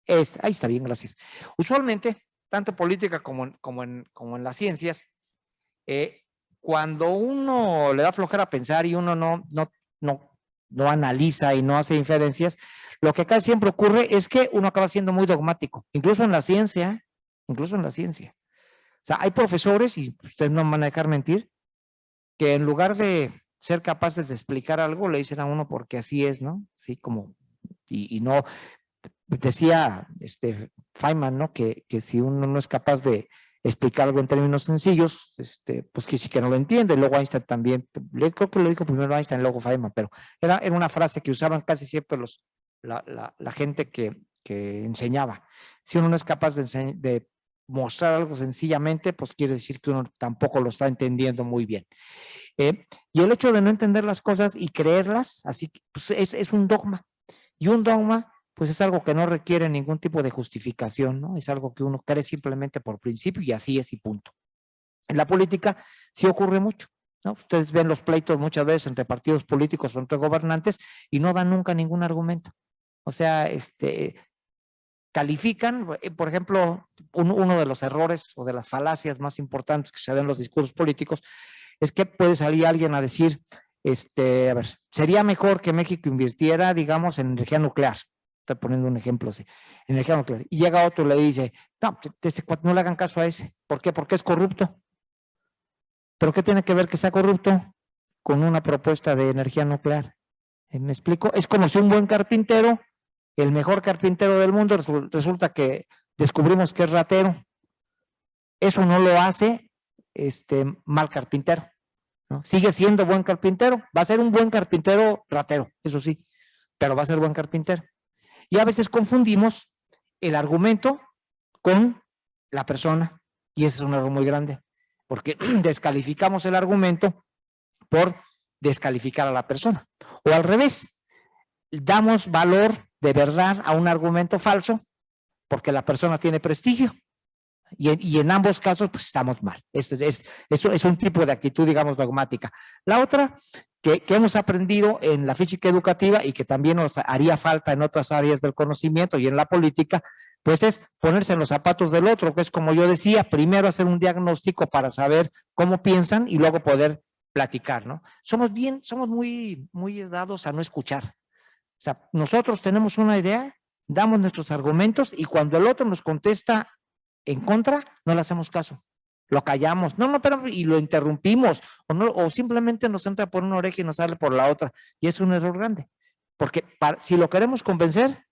Speaker 2: Ahí está bien, gracias. Usualmente, tanto en política como en las ciencias, cuando uno le da flojera a pensar y uno no analiza y no hace inferencias, lo que casi siempre ocurre es que uno acaba siendo muy dogmático, incluso en la ciencia, O sea, hay profesores, y ustedes no me van a dejar mentir, que en lugar de ser capaces de explicar algo, le dicen a uno porque así es, ¿no? Así como, y no, decía Feynman, ¿no? Que si uno no es capaz de explicar algo en términos sencillos, pues que sí que no lo entiende. Luego Einstein también, creo que lo dijo primero Einstein, luego Feynman, pero era una frase que usaban casi siempre la gente que enseñaba. Si uno no es capaz de mostrar algo sencillamente, pues quiere decir que uno tampoco lo está entendiendo muy bien. Y el hecho de no entender las cosas y creerlas, así pues es un dogma. Y un dogma, pues es algo que no requiere ningún tipo de justificación, ¿no? Es algo que uno cree simplemente por principio y así es y punto. En la política sí ocurre mucho, ¿no? Ustedes ven los pleitos muchas veces entre partidos políticos o entre gobernantes y no dan nunca ningún argumento. O sea, califican, por ejemplo, uno de los errores o de las falacias más importantes que se dan en los discursos políticos es que puede salir alguien a decir, a ver, sería mejor que México invirtiera, digamos, en energía nuclear. Estoy poniendo un ejemplo así, energía nuclear. Y llega otro y le dice, no le hagan caso a ese. ¿Por qué? Porque es corrupto. ¿Pero qué tiene que ver que sea corrupto con una propuesta de energía nuclear? ¿Me explico? Es como si un buen carpintero, el mejor carpintero del mundo, resulta que descubrimos que es ratero. Eso no lo hace mal carpintero, ¿no? Sigue siendo buen carpintero, va a ser un buen carpintero ratero, eso sí, pero va a ser buen carpintero. Y a veces confundimos el argumento con la persona, y ese es un error muy grande, porque descalificamos el argumento por descalificar a la persona. O al revés, damos valor de verdad a un argumento falso porque la persona tiene prestigio. Y en ambos casos, pues estamos mal. Eso es un tipo de actitud, digamos, dogmática. La otra que hemos aprendido en la física educativa y que también nos haría falta en otras áreas del conocimiento y en la política, pues es ponerse en los zapatos del otro, que es como yo decía, primero hacer un diagnóstico para saber cómo piensan y luego poder platicar, ¿no? Somos muy dados a no escuchar. O sea, nosotros tenemos una idea, damos nuestros argumentos y cuando el otro nos contesta en contra, no le hacemos caso. Lo callamos, pero y lo interrumpimos o simplemente nos entra por una oreja y nos sale por la otra. Y es un error grande. Porque si lo queremos convencer,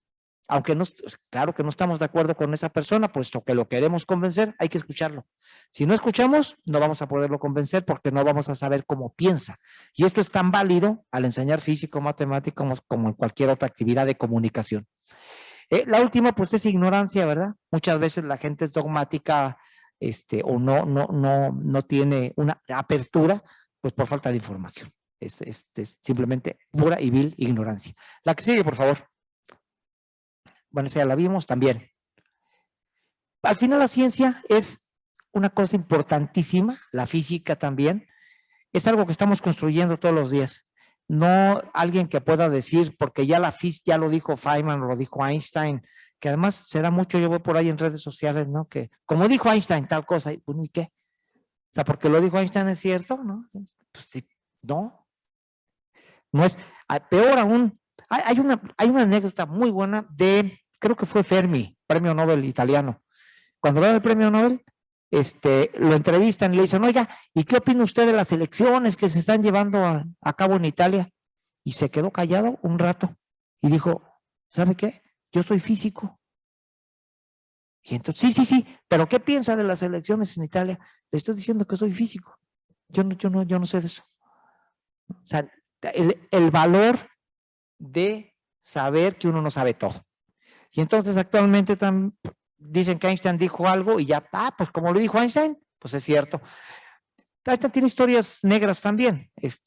Speaker 2: aunque no, claro que no estamos de acuerdo con esa persona, puesto que lo queremos convencer, hay que escucharlo. Si no escuchamos, no vamos a poderlo convencer porque no vamos a saber cómo piensa. Y esto es tan válido al enseñar físico, matemático, como en cualquier otra actividad de comunicación. La última, pues, es ignorancia, ¿verdad? Muchas veces la gente es dogmática, o no tiene una apertura, pues por falta de información. Es simplemente pura y vil ignorancia. La que sigue, por favor. Bueno, esa ya la vimos también. Al final la ciencia es una cosa importantísima, la física también. Es algo que estamos construyendo todos los días. No alguien que pueda decir, porque ya ya lo dijo Feynman, lo dijo Einstein, que además se da mucho, yo voy por ahí en redes sociales, ¿no? Que como dijo Einstein tal cosa, bueno, ¿y qué? O sea, porque lo dijo Einstein es cierto, ¿no? Pues sí, no es, peor aún, hay una anécdota muy buena creo que fue Fermi, premio Nobel italiano. Cuando gana el premio Nobel, lo entrevistan y le dicen, oiga, ¿y qué opina usted de las elecciones que se están llevando a cabo en Italia? Y se quedó callado un rato y dijo, ¿sabe qué? Yo soy físico. Y entonces, sí, pero ¿qué piensa de las elecciones en Italia? Le estoy diciendo que soy físico. Yo no sé de eso. O sea, el valor de saber que uno no sabe todo. Y entonces actualmente dicen que Einstein dijo algo y ya, pues como lo dijo Einstein, pues es cierto. Einstein tiene historias negras también, pues,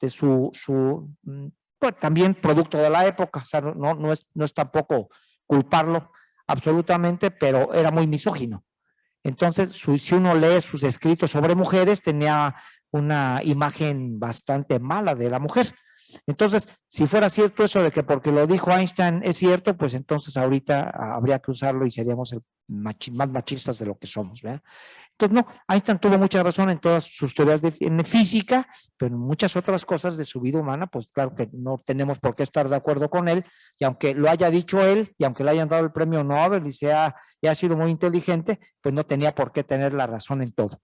Speaker 2: también producto de la época, o sea, no es tampoco culparlo absolutamente, pero era muy misógino. Entonces, si uno lee sus escritos sobre mujeres, tenía una imagen bastante mala de la mujer. Entonces, si fuera cierto eso de que porque lo dijo Einstein es cierto, pues entonces ahorita habría que usarlo y seríamos más machistas de lo que somos, ¿verdad? Entonces, no, Einstein tuvo mucha razón en todas sus teorías en física, pero en muchas otras cosas de su vida humana, pues claro que no tenemos por qué estar de acuerdo con él, y aunque lo haya dicho él, y aunque le hayan dado el premio Nobel y ha sido muy inteligente, pues no tenía por qué tener la razón en todo.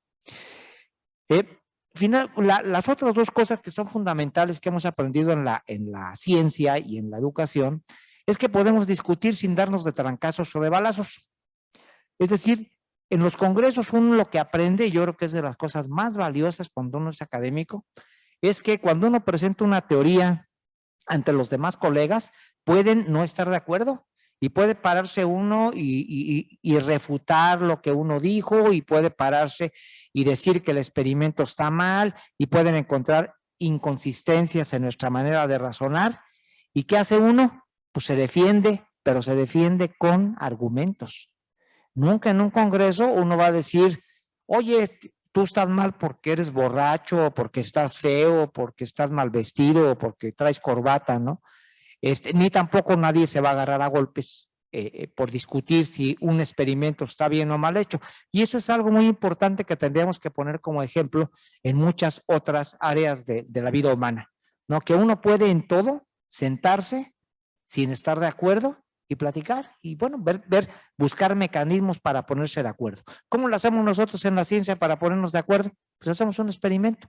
Speaker 2: Las otras dos cosas que son fundamentales que hemos aprendido en la ciencia y en la educación es que podemos discutir sin darnos de trancazos o de balazos. Es decir, en los congresos uno lo que aprende, y yo creo que es de las cosas más valiosas cuando uno es académico, es que cuando uno presenta una teoría ante los demás colegas, pueden no estar de acuerdo y puede pararse uno y refutar lo que uno dijo, y puede pararse y decir que el experimento está mal, y pueden encontrar inconsistencias en nuestra manera de razonar. ¿Y qué hace uno? Pues se defiende, pero se defiende con argumentos. Nunca en un congreso uno va a decir, oye, tú estás mal porque eres borracho, o porque estás feo, o porque estás mal vestido, o porque traes corbata, ¿no? Ni tampoco nadie se va a agarrar a golpes por discutir si un experimento está bien o mal hecho. Y eso es algo muy importante que tendríamos que poner como ejemplo en muchas otras áreas de la vida humana, ¿no? Que uno puede en todo sentarse sin estar de acuerdo y platicar y, bueno, buscar mecanismos para ponerse de acuerdo. ¿Cómo lo hacemos nosotros en la ciencia para ponernos de acuerdo? Pues hacemos un experimento.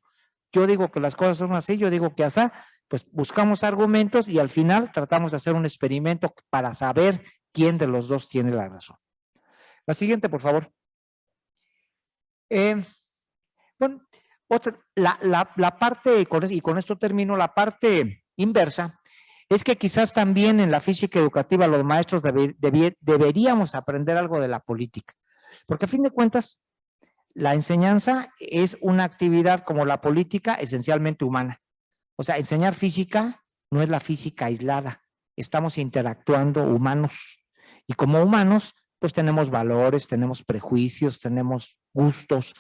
Speaker 2: Yo digo que las cosas son así, yo digo que así, pues buscamos argumentos y al final tratamos de hacer un experimento para saber quién de los dos tiene la razón. La siguiente, por favor. Bueno, la parte, y con esto termino, la parte inversa, es que quizás también en la física educativa los maestros deberíamos aprender algo de la política, porque a fin de cuentas la enseñanza es una actividad como la política esencialmente humana. O sea, enseñar física no es la física aislada, estamos interactuando humanos, y como humanos pues tenemos valores, tenemos prejuicios, tenemos gustos,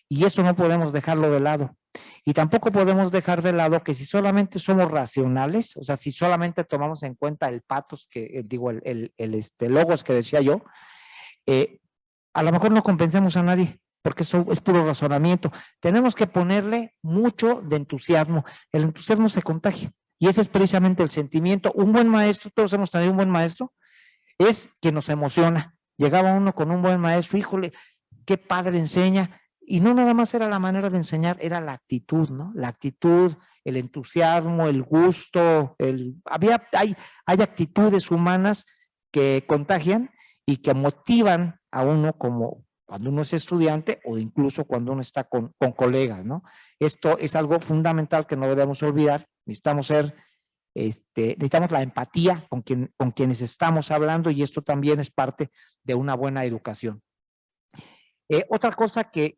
Speaker 2: y eso no podemos dejarlo de lado. Y tampoco podemos dejar de lado que si solamente somos racionales, o sea, si solamente tomamos en cuenta el patos, que digo, el logos que decía yo, a lo mejor no convencemos a nadie, porque eso es puro razonamiento. Tenemos que ponerle mucho de entusiasmo. El entusiasmo se contagia y ese es precisamente el sentimiento. Un buen maestro, todos hemos tenido un buen maestro, es que nos emociona. Llegaba uno con un buen maestro, híjole, qué padre enseña. Y no nada más era la manera de enseñar, era la actitud, ¿no? La actitud, el entusiasmo, el gusto, hay actitudes humanas que contagian y que motivan a uno como cuando uno es estudiante o incluso cuando uno está con colegas, ¿no? Esto es algo fundamental que no debemos olvidar. Necesitamos la empatía con quienes estamos hablando y esto también es parte de una buena educación. Otra cosa que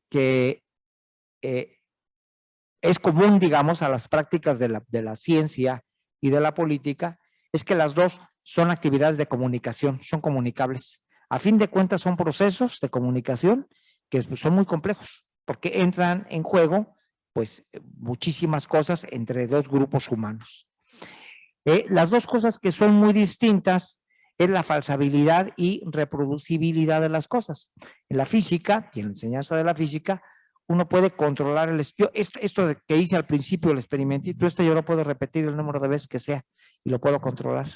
Speaker 2: es común, digamos, a las prácticas de la ciencia y de la política es que las dos son actividades de comunicación, son comunicables. A fin de cuentas son procesos de comunicación que son muy complejos porque entran en juego pues muchísimas cosas entre dos grupos humanos. Las dos cosas que son muy distintas es la falsabilidad y reproducibilidad de las cosas. En la física y en la enseñanza de la física, uno puede controlar el esto de que hice al principio el experimentito, yo lo puedo repetir el número de veces que sea y lo puedo controlar.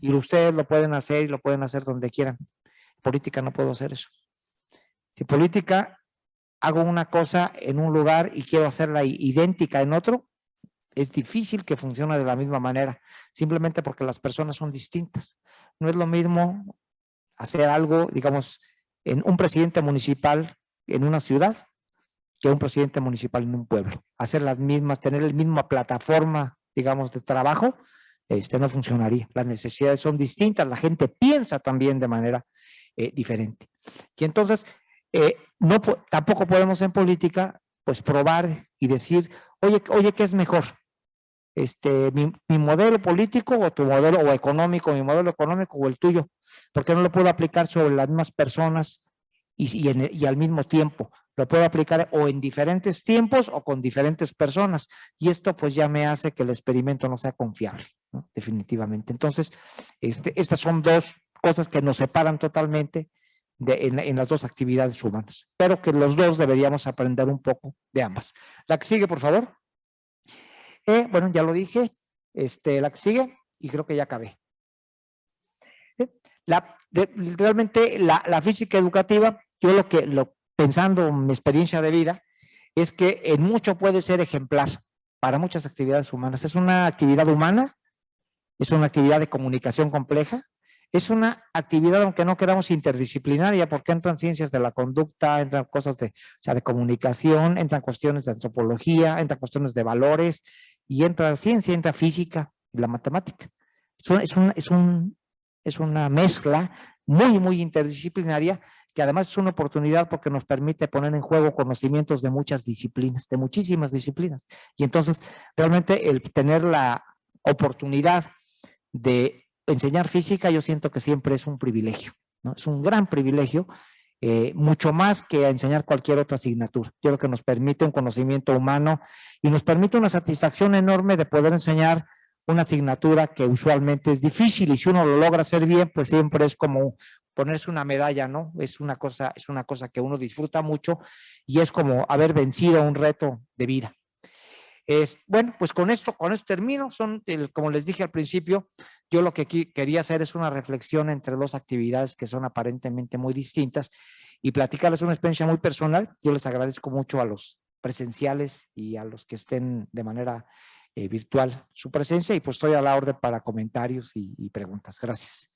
Speaker 2: Y ustedes lo pueden hacer y lo pueden hacer donde quieran. En política no puedo hacer eso. Si política hago una cosa en un lugar y quiero hacerla idéntica en otro, es difícil que funcione de la misma manera, simplemente porque las personas son distintas. No es lo mismo hacer algo, digamos, en un presidente municipal en una ciudad que un presidente municipal en un pueblo. Hacer las mismas, tener la misma plataforma, digamos, de trabajo, no funcionaría. Las necesidades son distintas, la gente piensa también de manera diferente. Y entonces, tampoco podemos en política, pues probar y decir, oye, ¿qué es mejor? Mi modelo político o tu modelo o económico, mi modelo económico o el tuyo, porque no lo puedo aplicar sobre las mismas personas y al mismo tiempo. Lo puedo aplicar o en diferentes tiempos o con diferentes personas. Y esto pues ya me hace que el experimento no sea confiable, ¿no? Definitivamente. Entonces, estas son dos cosas que nos separan totalmente en las dos actividades humanas, pero que los dos deberíamos aprender un poco de ambas. La que sigue, por favor. Bueno, ya lo dije, la que sigue, y creo que ya acabé. Realmente la física educativa, yo pensando en mi experiencia de vida, es que en mucho puede ser ejemplar para muchas actividades humanas. Es una actividad humana, es una actividad de comunicación compleja, es una actividad, aunque no queramos interdisciplinaria, porque entran ciencias de la conducta, entran cosas de comunicación, entran cuestiones de antropología, entran cuestiones de valores, y entra ciencia, entra física y la matemática. Es una mezcla muy, muy interdisciplinaria, que además es una oportunidad porque nos permite poner en juego conocimientos de muchas disciplinas, de muchísimas disciplinas. Y entonces, realmente el tener la oportunidad de enseñar física, yo siento que siempre es un privilegio, ¿no? Es un gran privilegio, mucho más que enseñar cualquier otra asignatura. Yo creo que nos permite un conocimiento humano y nos permite una satisfacción enorme de poder enseñar una asignatura que usualmente es difícil, y si uno lo logra hacer bien, pues siempre es como ponerse una medalla, ¿no? Es una cosa que uno disfruta mucho y es como haber vencido un reto de vida. Bueno, pues con esto termino. Como les dije al principio, yo lo que quería hacer es una reflexión entre dos actividades que son aparentemente muy distintas y platicarles una experiencia muy personal. Yo les agradezco mucho a los presenciales y a los que estén de manera virtual su presencia, y pues estoy a la orden para comentarios y preguntas. Gracias.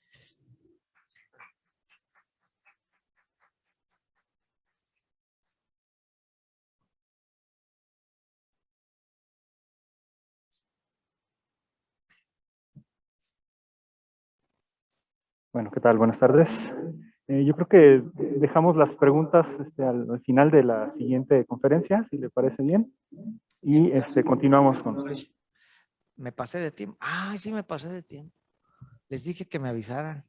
Speaker 3: Bueno, ¿qué tal? Buenas tardes. Yo creo que dejamos las preguntas al final de la siguiente conferencia, si le parece bien, y continuamos con...
Speaker 2: Me pasé de tiempo. Ah, sí, me pasé de tiempo. Les dije que me avisaran.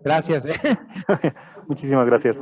Speaker 2: Gracias.
Speaker 3: Muchísimas gracias.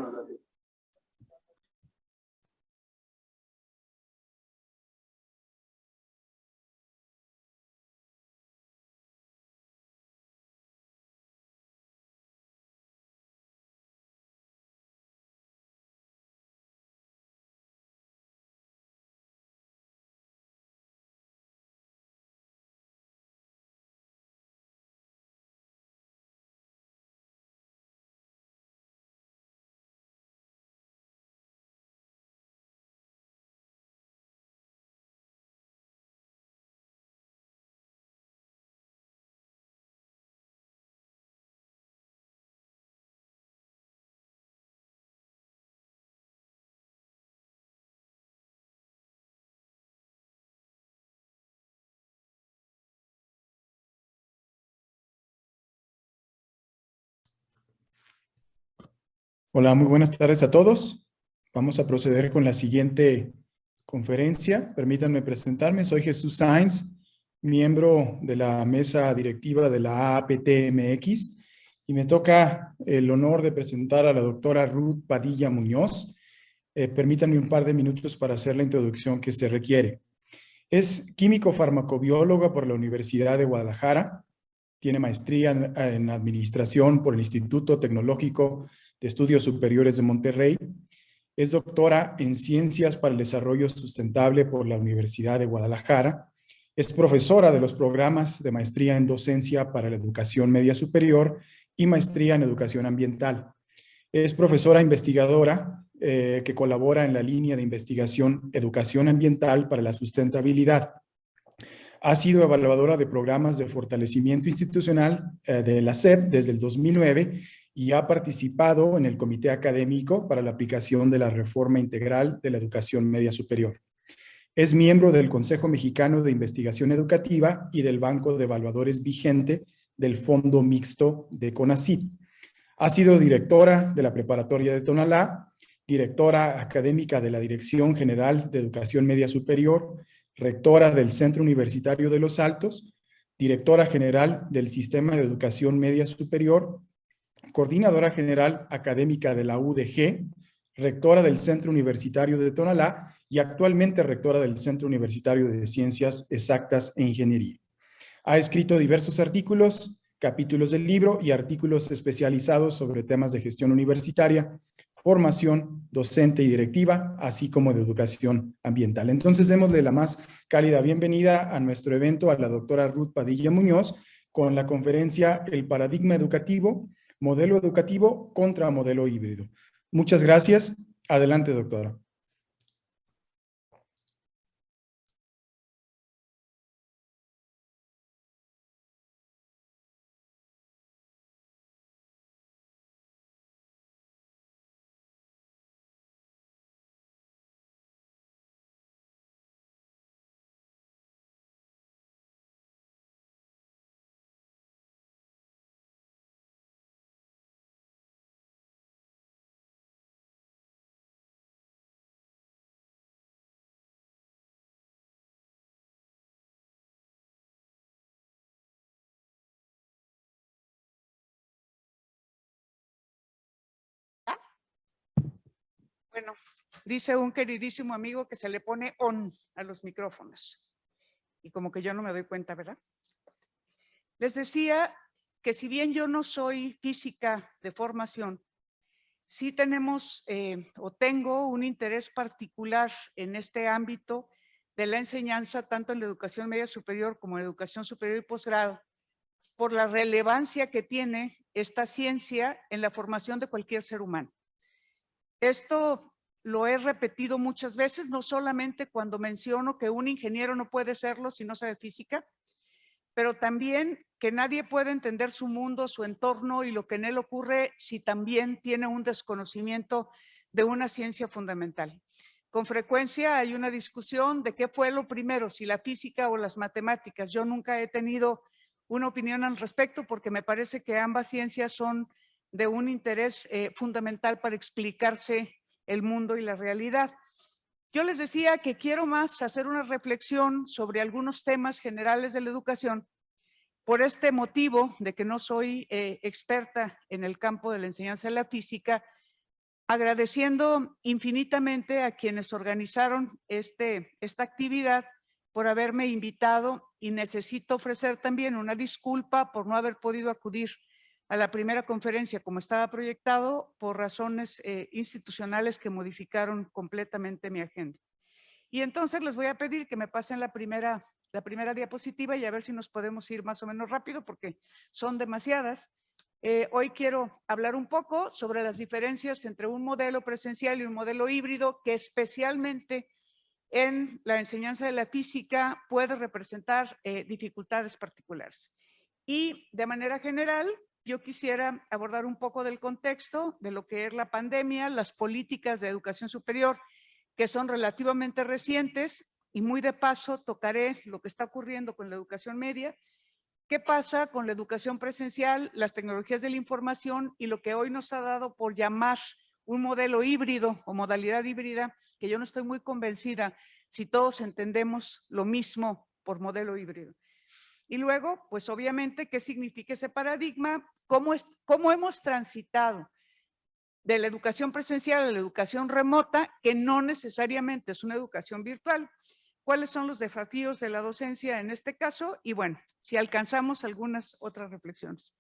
Speaker 4: Hola, muy buenas tardes a todos. Vamos a proceder con la siguiente conferencia. Permítanme presentarme. Soy Jesús Sáenz, miembro de la mesa directiva de la AAPT-MX, y me toca el honor de presentar a la doctora Ruth Padilla Muñoz. Permítanme un par de minutos para hacer la introducción que se requiere. Es químico farmacobióloga por la Universidad de Guadalajara. Tiene maestría en Administración por el Instituto Tecnológico de Estudios Superiores de Monterrey. Es doctora en Ciencias para el Desarrollo Sustentable por la Universidad de Guadalajara. Es profesora de los programas de maestría en Docencia para la Educación Media Superior y maestría en Educación Ambiental. Es profesora investigadora que colabora en la línea de investigación Educación Ambiental para la Sustentabilidad. Ha sido evaluadora de programas de fortalecimiento institucional de la SEP desde el 2009 y ha participado en el Comité Académico para la aplicación de la Reforma Integral de la Educación Media Superior. Es miembro del Consejo Mexicano de Investigación Educativa y del Banco de Evaluadores vigente del Fondo Mixto de CONACYT. Ha sido directora de la Preparatoria de Tonalá, directora académica de la Dirección General de Educación Media Superior, rectora del Centro Universitario de Los Altos, directora general del Sistema de Educación Media Superior, coordinadora general académica de la UDG, rectora del Centro Universitario de Tonalá y actualmente rectora del Centro Universitario de Ciencias Exactas e Ingeniería. Ha escrito diversos artículos, capítulos del libro y artículos especializados sobre temas de gestión universitaria, formación docente y directiva, así como de educación ambiental. Entonces, démosle la más cálida bienvenida a nuestro evento a la doctora Ruth Padilla Muñoz con la conferencia El paradigma educativo, modelo educativo contra modelo híbrido. Muchas gracias. Adelante, doctora.
Speaker 5: Bueno, dice un queridísimo amigo que se le pone on a los micrófonos. Y como que yo no me doy cuenta, ¿verdad? Les decía que si bien yo no soy física de formación, sí tenemos o tengo un interés particular en este ámbito de la enseñanza, tanto en la educación media superior como en educación superior y posgrado, por la relevancia que tiene esta ciencia en la formación de cualquier ser humano. Esto lo he repetido muchas veces, no solamente cuando menciono que un ingeniero no puede serlo si no sabe física, pero también que nadie puede entender su mundo, su entorno y lo que en él ocurre si también tiene un desconocimiento de una ciencia fundamental. Con frecuencia hay una discusión de qué fue lo primero, si la física o las matemáticas. Yo nunca he tenido una opinión al respecto porque me parece que ambas ciencias son de un interés fundamental para explicarse el mundo y la realidad. Yo les decía que quiero más hacer una reflexión sobre algunos temas generales de la educación por este motivo de que no soy experta en el campo de la enseñanza de la física, agradeciendo infinitamente a quienes organizaron esta actividad por haberme invitado, y necesito ofrecer también una disculpa por no haber podido acudir a la primera conferencia como estaba proyectado por razones institucionales que modificaron completamente mi agenda. Y entonces les voy a pedir que me pasen la primera diapositiva y a ver si nos podemos ir más o menos rápido porque son demasiadas. Hoy quiero hablar un poco sobre las diferencias entre un modelo presencial y un modelo híbrido que especialmente en la enseñanza de la física puede representar dificultades particulares. Y de manera general, yo quisiera abordar un poco del contexto de lo que es la pandemia, las políticas de educación superior que son relativamente recientes, y muy de paso tocaré lo que está ocurriendo con la educación media, qué pasa con la educación presencial, las tecnologías de la información y lo que hoy nos ha dado por llamar un modelo híbrido o modalidad híbrida, que yo no estoy muy convencida si todos entendemos lo mismo por modelo híbrido. Y luego, pues obviamente, ¿qué significa ese paradigma? ¿Cómo hemos transitado de la educación presencial a la educación remota, que no necesariamente es una educación virtual? ¿Cuáles son los desafíos de la docencia en este caso? Y bueno, si alcanzamos algunas otras reflexiones.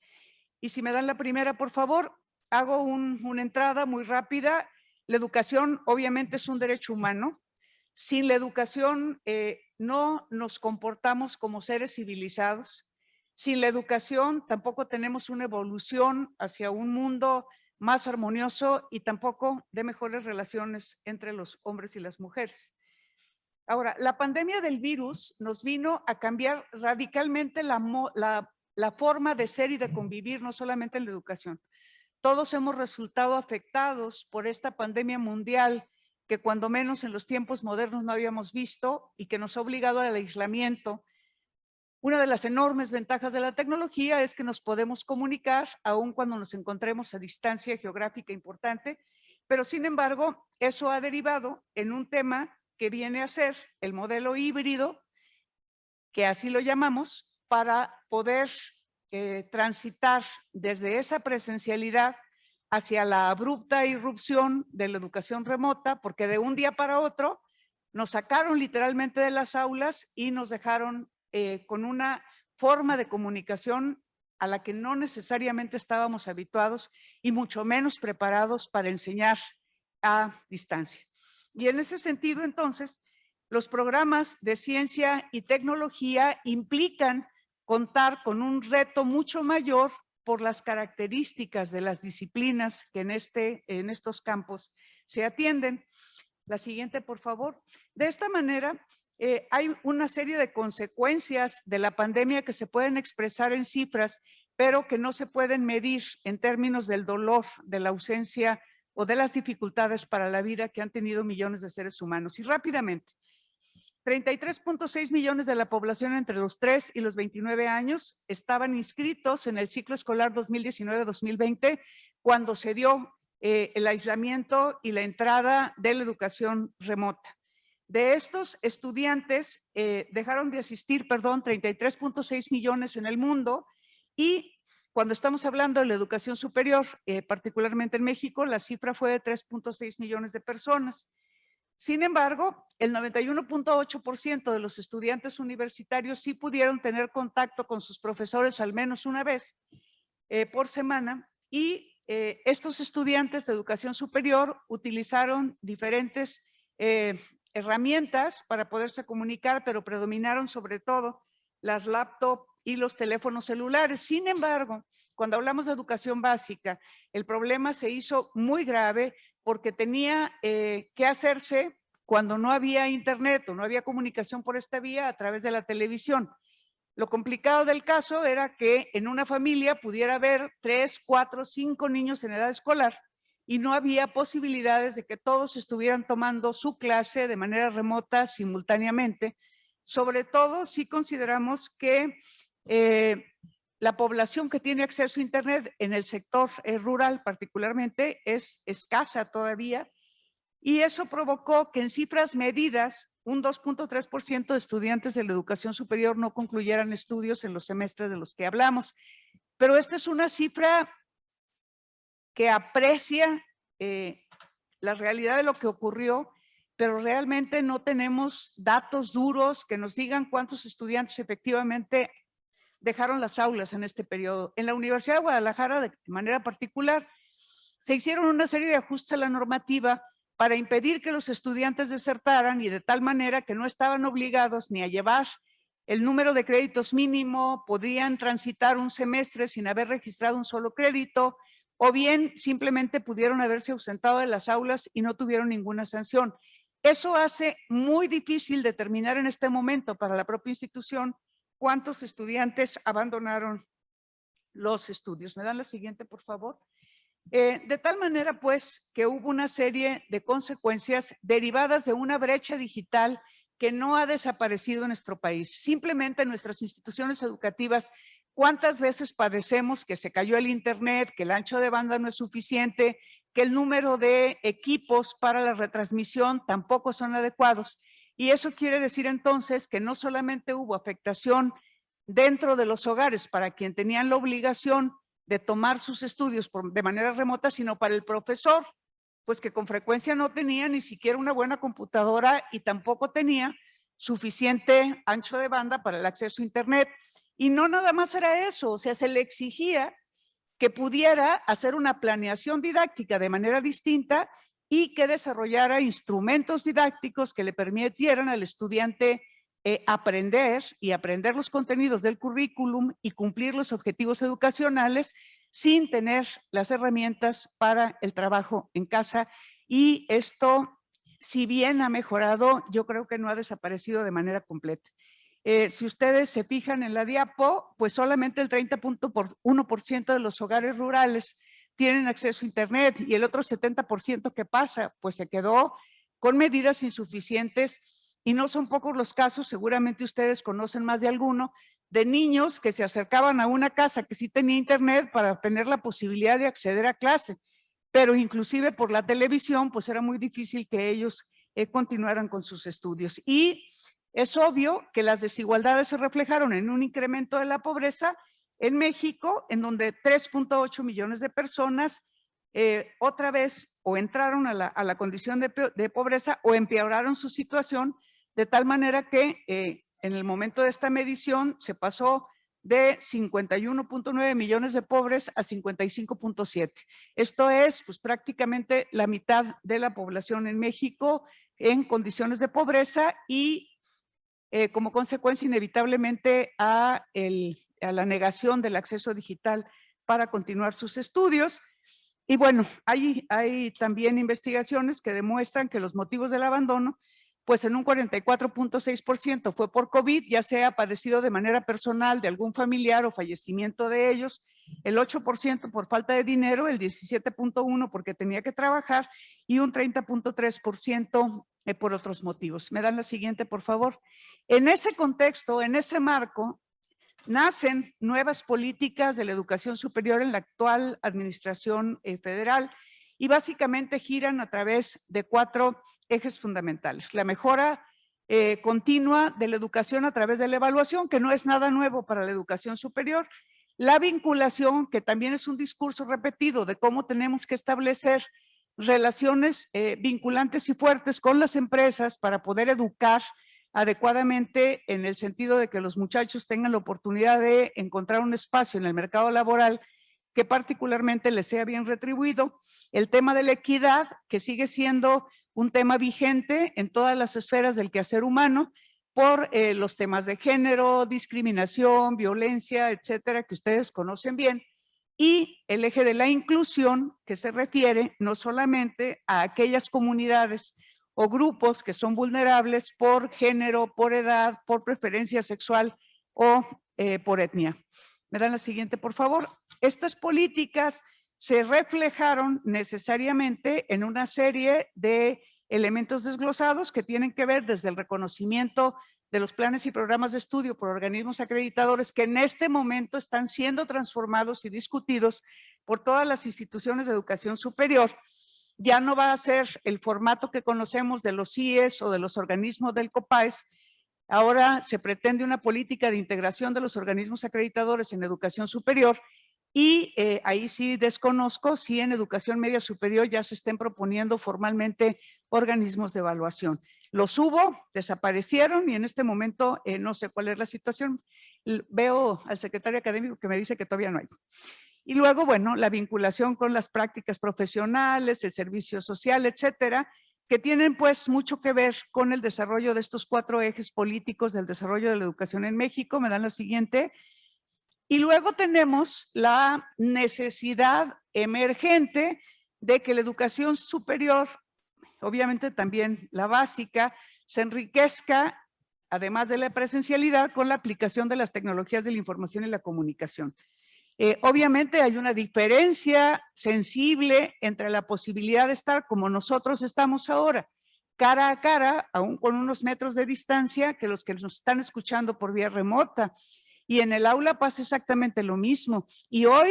Speaker 5: Y si me dan la primera, por favor, hago una entrada muy rápida. La educación obviamente es un derecho humano. Sin la educación no nos comportamos como seres civilizados. Sin la educación tampoco tenemos una evolución hacia un mundo más armonioso y tampoco de mejores relaciones entre los hombres y las mujeres. Ahora, la pandemia del virus nos vino a cambiar radicalmente la forma de ser y de convivir, no solamente en la educación. Todos hemos resultado afectados por esta pandemia mundial que cuando menos en los tiempos modernos no habíamos visto y que nos ha obligado al aislamiento. Una de las enormes ventajas de la tecnología es que nos podemos comunicar aun cuando nos encontremos a distancia geográfica importante, pero sin embargo, eso ha derivado en un tema que viene a ser el modelo híbrido, que así lo llamamos, para poder transitar desde esa presencialidad hacia la abrupta irrupción de la educación remota, porque de un día para otro nos sacaron literalmente de las aulas y nos dejaron con una forma de comunicación a la que no necesariamente estábamos habituados y mucho menos preparados para enseñar a distancia. Y en ese sentido, entonces, los programas de ciencia y tecnología implican contar con un reto mucho mayor por las características de las disciplinas que en estos campos se atienden. La siguiente, por favor. De esta manera, hay una serie de consecuencias de la pandemia que se pueden expresar en cifras, pero que no se pueden medir en términos del dolor, de la ausencia o de las dificultades para la vida que han tenido millones de seres humanos. Y rápidamente, 33.6 millones de la población entre los 3 y los 29 años estaban inscritos en el ciclo escolar 2019-2020 cuando se dio el aislamiento y la entrada de la educación remota. De estos estudiantes dejaron de asistir, 33.6 millones en el mundo, y cuando estamos hablando de la educación superior, particularmente en México, la cifra fue de 3.6 millones de personas. Sin embargo, el 91.8% de los estudiantes universitarios sí pudieron tener contacto con sus profesores al menos una vez por semana, y estos estudiantes de educación superior utilizaron diferentes herramientas para poderse comunicar, pero predominaron sobre todo las laptops y los teléfonos celulares. Sin embargo, cuando hablamos de educación básica, el problema se hizo muy grave porque tenía que hacerse cuando no había internet o no había comunicación por esta vía a través de la televisión. Lo complicado del caso era que en una familia pudiera haber 3, 4, 5 niños en edad escolar y no había posibilidades de que todos estuvieran tomando su clase de manera remota simultáneamente, sobre todo si consideramos que la población que tiene acceso a Internet en el sector rural particularmente es escasa todavía, y eso provocó que en cifras medidas un 2.3% de estudiantes de la educación superior no concluyeran estudios en los semestres de los que hablamos. Pero esta es una cifra que aprecia la realidad de lo que ocurrió, pero realmente no tenemos datos duros que nos digan cuántos estudiantes efectivamente dejaron las aulas en este periodo. En la Universidad de Guadalajara, de manera particular, se hicieron una serie de ajustes a la normativa para impedir que los estudiantes desertaran, y de tal manera que no estaban obligados ni a llevar el número de créditos mínimo, podían transitar un semestre sin haber registrado un solo crédito, o bien simplemente pudieron haberse ausentado de las aulas y no tuvieron ninguna sanción. Eso hace muy difícil determinar en este momento para la propia institución cuántos estudiantes abandonaron los estudios. ¿Me dan la siguiente, por favor? De tal manera, pues, que hubo una serie de consecuencias derivadas de una brecha digital que no ha desaparecido en nuestro país. Simplemente nuestras instituciones educativas ¿Cuántas veces padecemos que se cayó el internet, que el ancho de banda no es suficiente, que el número de equipos para la retransmisión tampoco son adecuados? Y eso quiere decir entonces que no solamente hubo afectación dentro de los hogares para quien tenían la obligación de tomar sus estudios de manera remota, sino para el profesor, pues que con frecuencia no tenía ni siquiera una buena computadora y tampoco tenía suficiente ancho de banda para el acceso a internet. Y no nada más era eso, o sea, se le exigía que pudiera hacer una planeación didáctica de manera distinta y que desarrollara instrumentos didácticos que le permitieran al estudiante aprender los contenidos del currículum y cumplir los objetivos educacionales sin tener las herramientas para el trabajo en casa. Y esto, si bien ha mejorado, yo creo que no ha desaparecido de manera completa. Si ustedes se fijan en la diapo, pues solamente el 30.1% de los hogares rurales tienen acceso a internet y el otro 70% que pasa, pues se quedó con medidas insuficientes. Y no son pocos los casos, seguramente ustedes conocen más de alguno, de niños que se acercaban a una casa que sí tenía internet para tener la posibilidad de acceder a clase, pero inclusive por la televisión, pues era muy difícil que ellos continuaran con sus estudios. Y es obvio que las desigualdades se reflejaron en un incremento de la pobreza en México, en donde 3.8 millones de personas otra vez o entraron a la condición de pobreza o empeoraron su situación, de tal manera que en el momento de esta medición se pasó de 51.9 millones de pobres a 55.7. Esto es pues, prácticamente la mitad de la población en México en condiciones de pobreza y como consecuencia inevitablemente a la negación del acceso digital para continuar sus estudios. Y bueno, hay también investigaciones que demuestran que los motivos del abandono, pues en un 44.6% fue por COVID, ya sea padecido de manera personal de algún familiar o fallecimiento de ellos, el 8% por falta de dinero, el 17.1% porque tenía que trabajar y un 30.3% por otros motivos. ¿Me dan la siguiente, por favor? En ese contexto, en ese marco, nacen nuevas políticas de la educación superior en la actual administración federal y básicamente giran a través de 4 ejes fundamentales. La mejora continua de la educación a través de la evaluación, que no es nada nuevo para la educación superior. La vinculación, que también es un discurso repetido de cómo tenemos que establecer relaciones vinculantes y fuertes con las empresas para poder educar adecuadamente en el sentido de que los muchachos tengan la oportunidad de encontrar un espacio en el mercado laboral que particularmente les sea bien retribuido. El tema de la equidad, que sigue siendo un tema vigente en todas las esferas del quehacer humano por los temas de género, discriminación, violencia, etcétera, que ustedes conocen bien. Y el eje de la inclusión, que se refiere no solamente a aquellas comunidades o grupos que son vulnerables por género, por edad, por preferencia sexual o por etnia. ¿Me dan la siguiente, por favor? Estas políticas se reflejaron necesariamente en una serie de elementos desglosados que tienen que ver desde el reconocimiento de los planes y programas de estudio por organismos acreditadores que en este momento están siendo transformados y discutidos por todas las instituciones de educación superior. Ya no va a ser el formato que conocemos de los CIES o de los organismos del COPAES. Ahora se pretende una política de integración de los organismos acreditadores en educación superior y ahí sí desconozco si en educación media superior ya se estén proponiendo formalmente organismos de evaluación. Los hubo, desaparecieron y en este momento no sé cuál es la situación. Veo al secretario académico que me dice que todavía no hay. Y luego, bueno, la vinculación con las prácticas profesionales, el servicio social, etcétera, que tienen pues mucho que ver con el desarrollo de estos 4 ejes políticos del desarrollo de la educación en México. Me dan la siguiente. Y luego tenemos la necesidad emergente de que la educación superior, obviamente también la básica, se enriquezca, además de la presencialidad, con la aplicación de las tecnologías de la información y la comunicación. Obviamente hay una diferencia sensible entre la posibilidad de estar como nosotros estamos ahora, cara a cara, aún con unos metros de distancia, que los que nos están escuchando por vía remota. Y en el aula pasa exactamente lo mismo. Y hoy,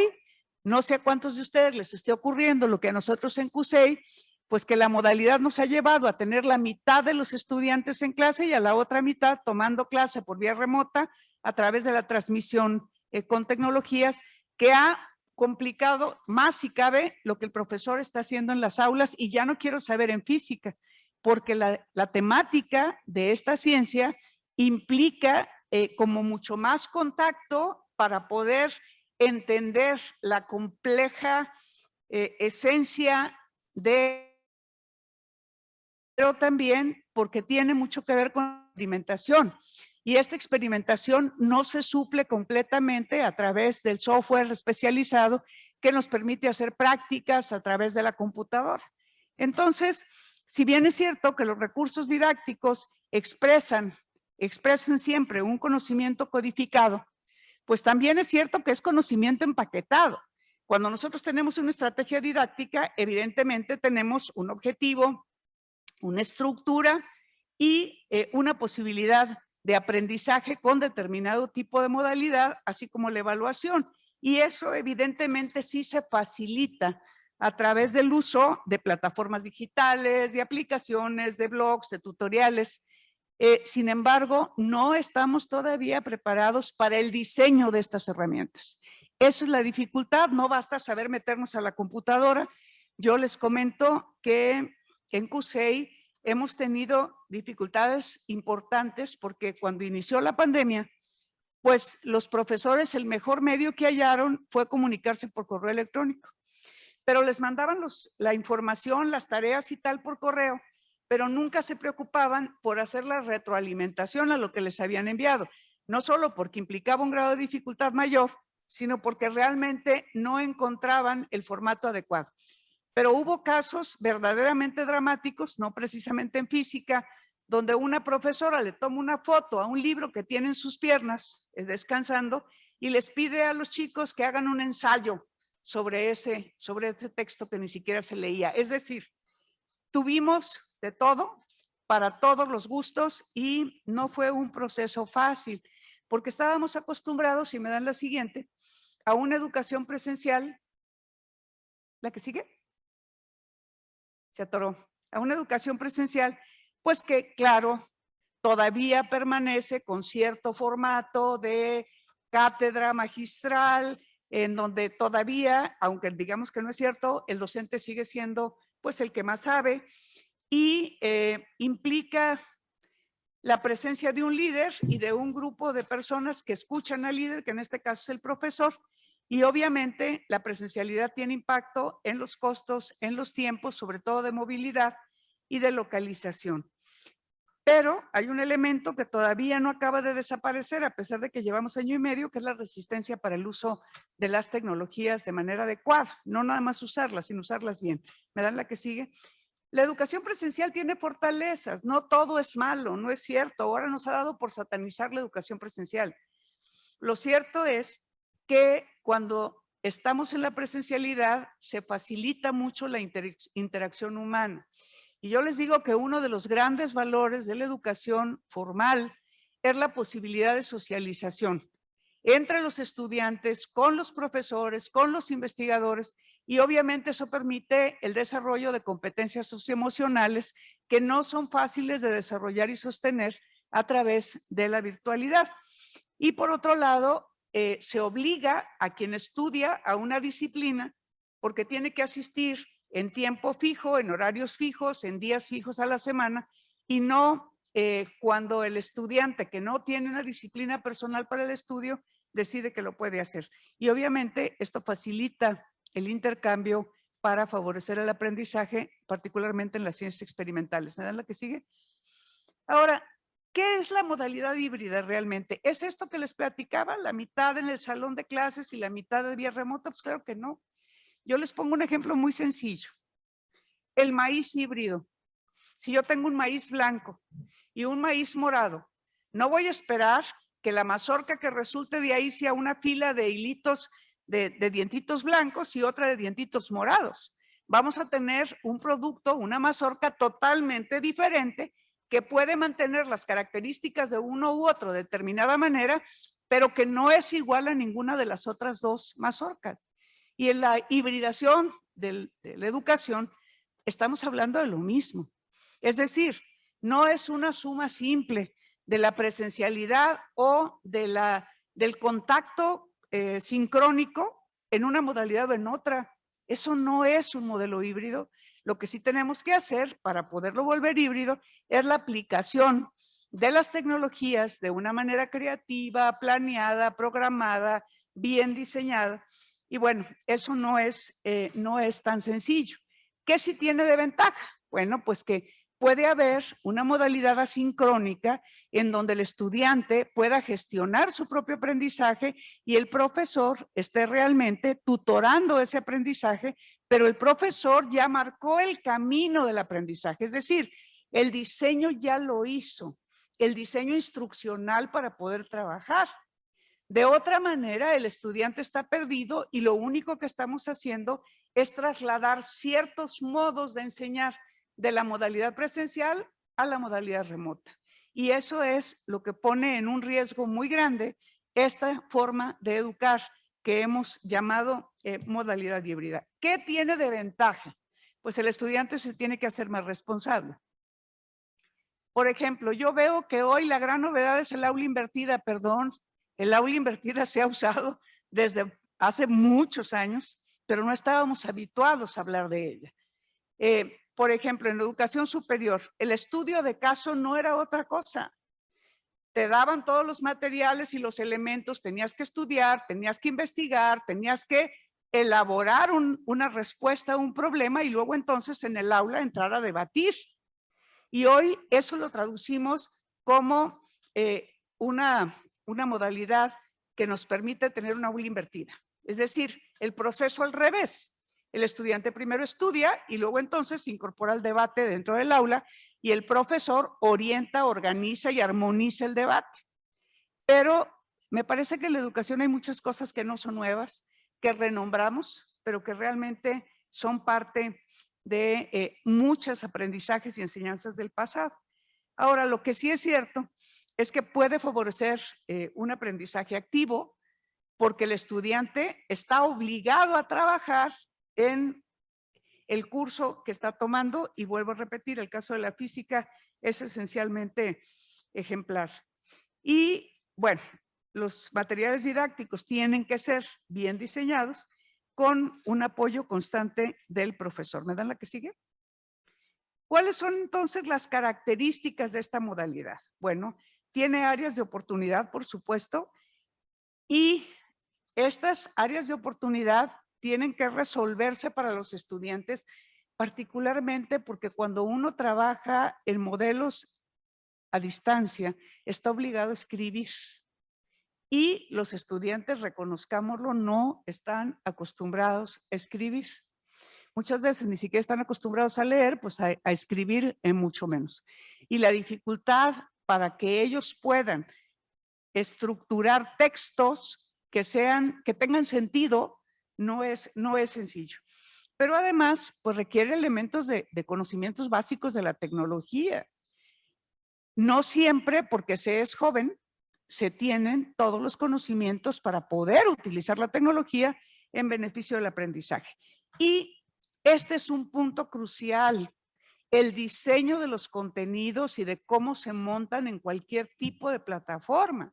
Speaker 5: no sé a cuántos de ustedes les esté ocurriendo lo que a nosotros en CUSEI, pues que la modalidad nos ha llevado a tener la mitad de los estudiantes en clase y a la otra mitad tomando clase por vía remota a través de la transmisión con tecnologías, que ha complicado más si cabe lo que el profesor está haciendo en las aulas. Y ya no quiero saber en física, porque la temática de esta ciencia implica como mucho más contacto para poder entender la compleja esencia pero también porque tiene mucho que ver con la experimentación. Y esta experimentación no se suple completamente a través del software especializado que nos permite hacer prácticas a través de la computadora. Entonces, si bien es cierto que los recursos didácticos expresan siempre un conocimiento codificado, pues también es cierto que es conocimiento empaquetado. Cuando nosotros tenemos una estrategia didáctica, evidentemente tenemos un objetivo, una estructura y una posibilidad de aprendizaje con determinado tipo de modalidad, así como la evaluación. Y eso evidentemente sí se facilita a través del uso de plataformas digitales, de aplicaciones, de blogs, de tutoriales. Sin embargo, no estamos todavía preparados para el diseño de estas herramientas. Esa es la dificultad, no basta saber meternos a la computadora. Yo les comento que en CUSEI hemos tenido dificultades importantes porque cuando inició la pandemia, pues los profesores el mejor medio que hallaron fue comunicarse por correo electrónico. Pero les mandaban la información, las tareas y tal por correo, pero nunca se preocupaban por hacer la retroalimentación a lo que les habían enviado. No solo porque implicaba un grado de dificultad mayor, sino porque realmente no encontraban el formato adecuado. Pero hubo casos verdaderamente dramáticos, no precisamente en física, donde una profesora le toma una foto a un libro que tiene en sus piernas, descansando, y les pide a los chicos que hagan un ensayo sobre ese texto que ni siquiera se leía. Es decir, tuvimos de todo, para todos los gustos, y no fue un proceso fácil, porque estábamos acostumbrados, si me dan la siguiente, a una educación presencial. ¿La que sigue? Se atoró. A una educación presencial, pues que claro, todavía permanece con cierto formato de cátedra magistral, en donde todavía, aunque digamos que no es cierto, el docente sigue siendo pues el que más sabe, y implica la presencia de un líder y de un grupo de personas que escuchan al líder, que en este caso es el profesor. Y obviamente la presencialidad tiene impacto en los costos, en los tiempos, sobre todo de movilidad y de localización. Pero hay un elemento que todavía no acaba de desaparecer, a pesar de que llevamos año y medio, que es la resistencia para el uso de las tecnologías de manera adecuada. No nada más usarlas, sino usarlas bien. ¿Me dan la que sigue? La educación presencial tiene fortalezas, no todo es malo, no es cierto. Ahora nos ha dado por satanizar la educación presencial. Lo cierto es que cuando estamos en la presencialidad se facilita mucho la interacción humana. Y yo les digo que uno de los grandes valores de la educación formal es la posibilidad de socialización entre los estudiantes, con los profesores, con los investigadores, y obviamente eso permite el desarrollo de competencias socioemocionales que no son fáciles de desarrollar y sostener a través de la virtualidad. Y por otro lado, se obliga a quien estudia a una disciplina porque tiene que asistir en tiempo fijo, en horarios fijos, en días fijos a la semana, y no cuando el estudiante que no tiene una disciplina personal para el estudio decide que lo puede hacer. Y obviamente esto facilita el intercambio para favorecer el aprendizaje, particularmente en las ciencias experimentales. ¿Me dan la que sigue? Ahora, ¿qué es la modalidad híbrida realmente? ¿Es esto que les platicaba? ¿La mitad en el salón de clases y la mitad de vía remota? Pues claro que no. Yo les pongo un ejemplo muy sencillo. El maíz híbrido. Si yo tengo un maíz blanco y un maíz morado, no voy a esperar que la mazorca que resulte de ahí sea una fila de hilitos de dientitos blancos y otra de dientitos morados. Vamos a tener un producto, una mazorca totalmente diferente, que puede mantener las características de uno u otro de determinada manera, pero que no es igual a ninguna de las otras dos mazorcas. Y en la hibridación de la educación estamos hablando de lo mismo. Es decir, no es una suma simple de la presencialidad o del contacto sincrónico en una modalidad o en otra. Eso no es un modelo híbrido. Lo que sí tenemos que hacer para poderlo volver híbrido es la aplicación de las tecnologías de una manera creativa, planeada, programada, bien diseñada. Y bueno, eso no es tan sencillo. ¿Qué sí tiene de ventaja? Bueno, pues que puede haber una modalidad asincrónica en donde el estudiante pueda gestionar su propio aprendizaje y el profesor esté realmente tutorando ese aprendizaje, pero el profesor ya marcó el camino del aprendizaje, es decir, el diseño ya lo hizo, el diseño instruccional para poder trabajar. De otra manera, el estudiante está perdido y lo único que estamos haciendo es trasladar ciertos modos de enseñar de la modalidad presencial a la modalidad remota. Y eso es lo que pone en un riesgo muy grande esta forma de educar que hemos llamado modalidad híbrida. ¿Qué tiene de ventaja? Pues el estudiante se tiene que hacer más responsable. Por ejemplo, yo veo que hoy la gran novedad es el aula invertida, perdón. El aula invertida se ha usado desde hace muchos años, pero no estábamos habituados a hablar de ella. Por ejemplo, en educación superior, el estudio de caso no era otra cosa. Te daban todos los materiales y los elementos, tenías que estudiar, tenías que investigar, tenías que elaborar una respuesta a un problema y luego entonces en el aula entrar a debatir. Y hoy eso lo traducimos como una modalidad que nos permite tener una aula invertida. Es decir, el proceso al revés. El estudiante primero estudia y luego entonces se incorpora al debate dentro del aula y el profesor orienta, organiza y armoniza el debate. Pero me parece que en la educación hay muchas cosas que no son nuevas, que renombramos, pero que realmente son parte de muchos aprendizajes y enseñanzas del pasado. Ahora, lo que sí es cierto es que puede favorecer un aprendizaje activo porque el estudiante está obligado a trabajar en el curso que está tomando y vuelvo a repetir, el caso de la física es esencialmente ejemplar. Y bueno, los materiales didácticos tienen que ser bien diseñados con un apoyo constante del profesor. ¿Me dan la que sigue? ¿Cuáles son entonces las características de esta modalidad? Bueno, tiene áreas de oportunidad, por supuesto, y estas áreas de oportunidad tienen que resolverse para los estudiantes, particularmente porque cuando uno trabaja en modelos a distancia, está obligado a escribir. Y los estudiantes, reconozcámoslo, no están acostumbrados a escribir. Muchas veces ni siquiera están acostumbrados a leer, pues a escribir en mucho menos. Y la dificultad para que ellos puedan estructurar textos que tengan sentido no es sencillo. Pero además, pues requiere elementos de conocimientos básicos de la tecnología. No siempre, porque se es joven, se tienen todos los conocimientos para poder utilizar la tecnología en beneficio del aprendizaje. Y este es un punto crucial, el diseño de los contenidos y de cómo se montan en cualquier tipo de plataforma.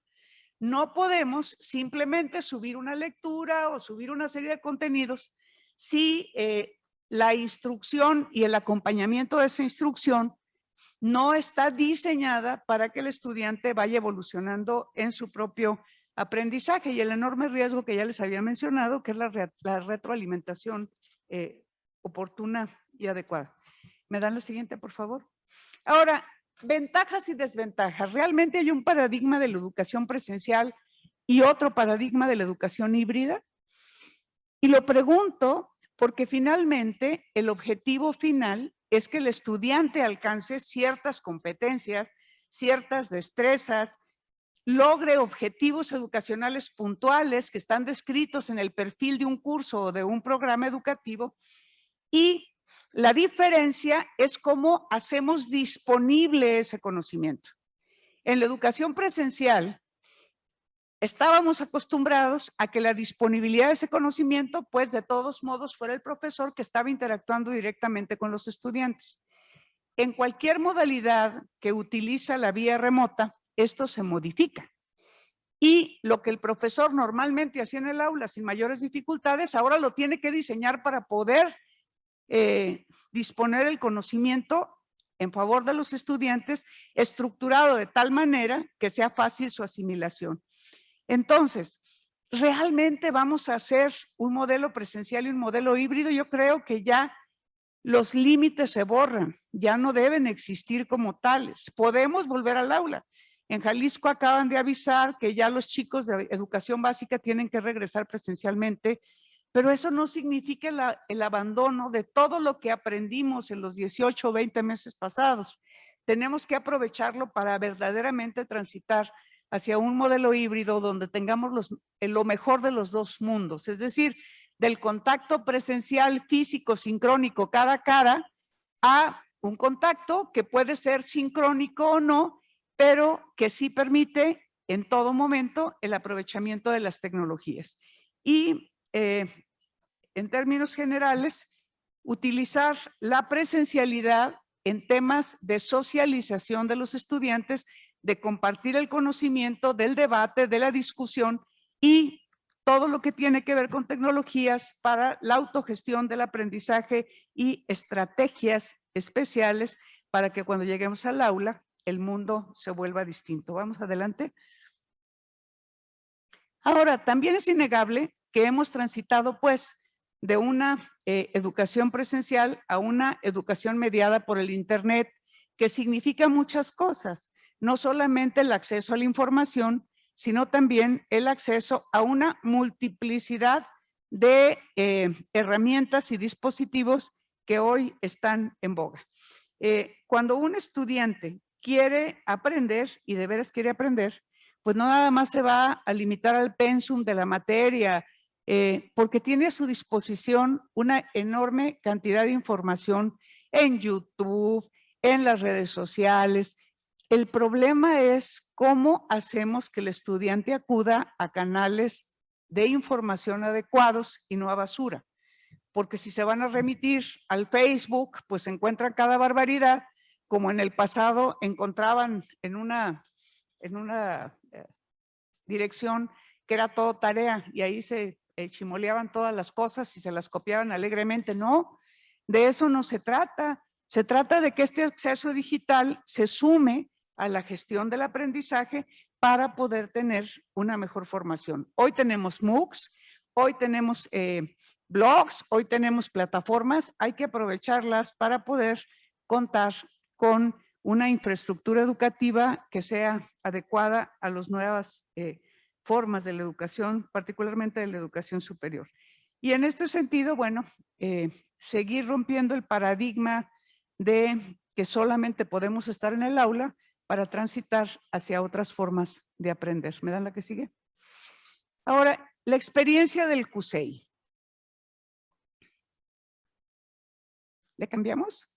Speaker 5: No podemos simplemente subir una lectura o subir una serie de contenidos si la instrucción y el acompañamiento de esa instrucción no está diseñada para que el estudiante vaya evolucionando en su propio aprendizaje y el enorme riesgo que ya les había mencionado, que es la retroalimentación oportuna y adecuada. ¿Me dan la siguiente, por favor? Ahora, ventajas y desventajas. Realmente hay un paradigma de la educación presencial y otro paradigma de la educación híbrida. Y lo pregunto porque finalmente el objetivo final es que el estudiante alcance ciertas competencias, ciertas destrezas, logre objetivos educacionales puntuales que están descritos en el perfil de un curso o de un programa educativo y la diferencia es cómo hacemos disponible ese conocimiento. En la educación presencial, estábamos acostumbrados a que la disponibilidad de ese conocimiento, pues de todos modos fuera el profesor que estaba interactuando directamente con los estudiantes. En cualquier modalidad que utiliza la vía remota, esto se modifica. Y lo que el profesor normalmente hacía en el aula sin mayores dificultades, ahora lo tiene que diseñar para poder disponer el conocimiento en favor de los estudiantes, estructurado de tal manera que sea fácil su asimilación. Entonces, ¿realmente vamos a hacer un modelo presencial y un modelo híbrido? Yo creo que ya los límites se borran, ya no deben existir como tales. Podemos volver al aula. En Jalisco acaban de avisar que ya los chicos de educación básica tienen que regresar presencialmente, pero eso no significa el abandono de todo lo que aprendimos en los 18 o 20 meses pasados. Tenemos que aprovecharlo para verdaderamente transitar hacia un modelo híbrido donde tengamos lo mejor de los dos mundos, es decir, del contacto presencial, físico, sincrónico, cara a cara, a un contacto que puede ser sincrónico o no, pero que sí permite en todo momento el aprovechamiento de las tecnologías. Y en términos generales, utilizar la presencialidad en temas de socialización de los estudiantes, de compartir el conocimiento, del debate, de la discusión y todo lo que tiene que ver con tecnologías para la autogestión del aprendizaje y estrategias especiales para que cuando lleguemos al aula el mundo se vuelva distinto. Vamos adelante. Ahora, también es innegable que hemos transitado pues de una educación presencial a una educación mediada por el Internet, que significa muchas cosas, no solamente el acceso a la información, sino también el acceso a una multiplicidad de herramientas y dispositivos que hoy están en boga. Cuando un estudiante quiere aprender, y de veras quiere aprender, pues no nada más se va a limitar al pensum de la materia, porque tiene a su disposición una enorme cantidad de información en YouTube, en las redes sociales. El problema es cómo hacemos que el estudiante acuda a canales de información adecuados y no a basura. Porque si se van a remitir al Facebook, pues encuentran cada barbaridad, como en el pasado encontraban en una dirección que era todo tarea y ahí se chimoleaban todas las cosas y se las copiaban alegremente. No, de eso no se trata. Se trata de que este acceso digital se sume a la gestión del aprendizaje para poder tener una mejor formación. Hoy tenemos MOOCs, hoy tenemos blogs, hoy tenemos plataformas, hay que aprovecharlas para poder contar con una infraestructura educativa que sea adecuada a las nuevas formas de la educación, particularmente de la educación superior. Y en este sentido, bueno, seguir rompiendo el paradigma de que solamente podemos estar en el aula para transitar hacia otras formas de aprender. ¿Me dan la que sigue? Ahora, la experiencia del CUSEI. ¿Le cambiamos?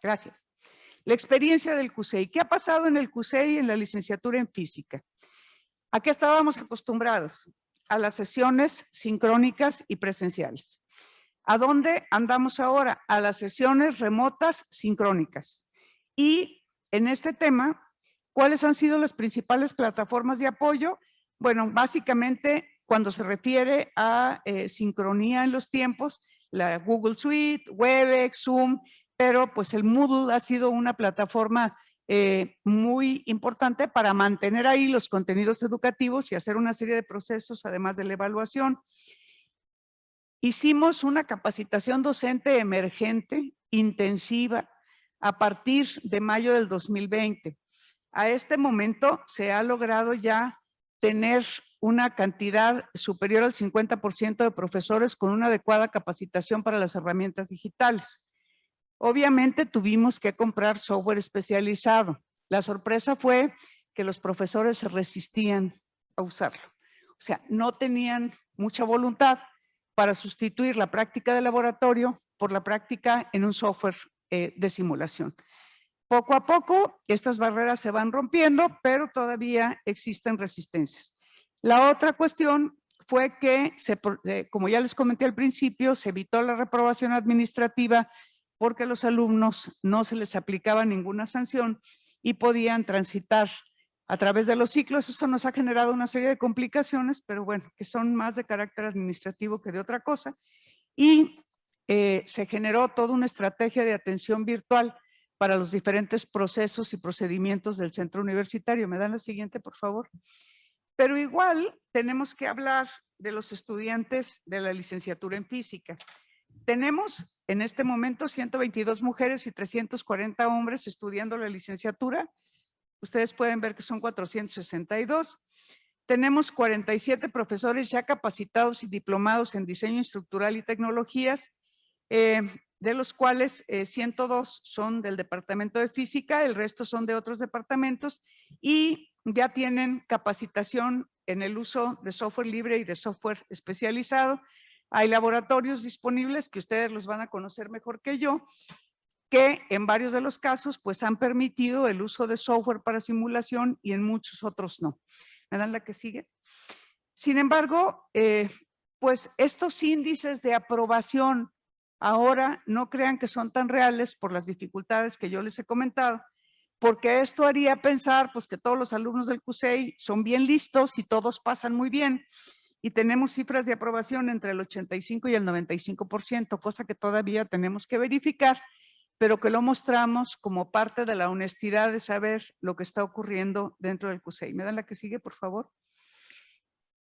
Speaker 5: Gracias. La experiencia del CUSEI. ¿Qué ha pasado en el CUSEI en la licenciatura en física? ¿A qué estábamos acostumbrados? A las sesiones sincrónicas y presenciales. ¿A dónde andamos ahora? A las sesiones remotas sincrónicas. Y en este tema, ¿cuáles han sido las principales plataformas de apoyo? Bueno, básicamente cuando se refiere a sincronía en los tiempos, la Google Suite, Webex, Zoom, pero pues el Moodle ha sido una plataforma muy importante para mantener ahí los contenidos educativos y hacer una serie de procesos, además de la evaluación. Hicimos una capacitación docente emergente, intensiva, a partir de mayo del 2020. A este momento se ha logrado ya tener una cantidad superior al 50% de profesores con una adecuada capacitación para las herramientas digitales. Obviamente tuvimos que comprar software especializado. La sorpresa fue que los profesores se resistían a usarlo. O sea, no tenían mucha voluntad para sustituir la práctica de laboratorio por la práctica en un software de simulación. Poco a poco estas barreras se van rompiendo, pero todavía existen resistencias. La otra cuestión fue que, como ya les comenté al principio, se evitó la reprobación administrativa porque a los alumnos no se les aplicaba ninguna sanción y podían transitar a través de los ciclos. Eso nos ha generado una serie de complicaciones, pero bueno, que son más de carácter administrativo que de otra cosa. Y se generó toda una estrategia de atención virtual para los diferentes procesos y procedimientos del centro universitario. ¿Me dan la siguiente, por favor? Pero igual tenemos que hablar de los estudiantes de la licenciatura en física. Tenemos en este momento 122 mujeres y 340 hombres estudiando la licenciatura. Ustedes pueden ver que son 462. Tenemos 47 profesores ya capacitados y diplomados en diseño estructural y tecnologías, de los cuales 102 son del departamento de física, el resto son de otros departamentos y ya tienen capacitación en el uso de software libre y de software especializado. Hay laboratorios disponibles que ustedes los van a conocer mejor que yo, que en varios de los casos pues han permitido el uso de software para simulación y en muchos otros no. ¿Me dan la que sigue? Sin embargo, pues estos índices de aprobación ahora no crean que son tan reales por las dificultades que yo les he comentado, porque esto haría pensar pues que todos los alumnos del CUSEI son bien listos y todos pasan muy bien y tenemos cifras de aprobación entre el 85 y el 95%, cosa que todavía tenemos que verificar, pero que lo mostramos como parte de la honestidad de saber lo que está ocurriendo dentro del CUSEI. ¿Me dan la que sigue, por favor?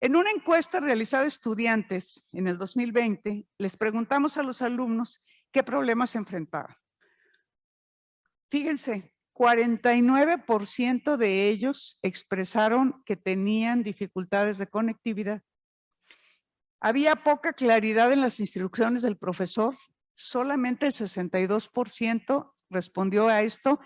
Speaker 5: En una encuesta realizada a estudiantes en el 2020, les preguntamos a los alumnos qué problemas se enfrentaban. Fíjense, 49% de ellos expresaron que tenían dificultades de conectividad. Había poca claridad en las instrucciones del profesor, solamente el 62% respondió a esto.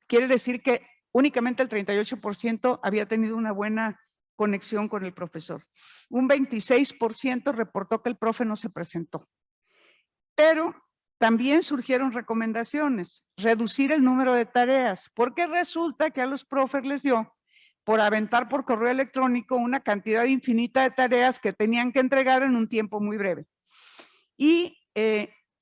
Speaker 5: Quiere decir que únicamente el 38% había tenido una buena conexión con el profesor. Un 26% reportó que el profe no se presentó. Pero también surgieron recomendaciones, reducir el número de tareas, porque resulta que a los profes les dio por aventar por correo electrónico una cantidad infinita de tareas que tenían que entregar en un tiempo muy breve. Y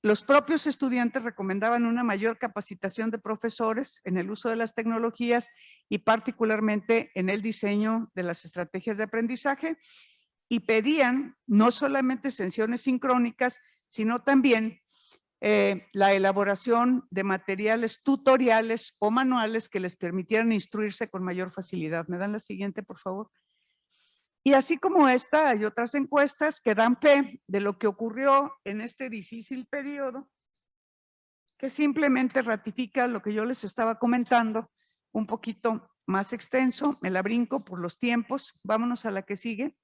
Speaker 5: los propios estudiantes recomendaban una mayor capacitación de profesores en el uso de las tecnologías y particularmente en el diseño de las estrategias de aprendizaje y pedían no solamente sesiones sincrónicas, sino también la elaboración de materiales tutoriales o manuales que les permitieran instruirse con mayor facilidad. ¿Me dan la siguiente, por favor? Y así como esta, hay otras encuestas que dan fe de lo que ocurrió en este difícil periodo, que simplemente ratifica lo que yo les estaba comentando, un poquito más extenso, me la brinco por los tiempos, vámonos a la que sigue.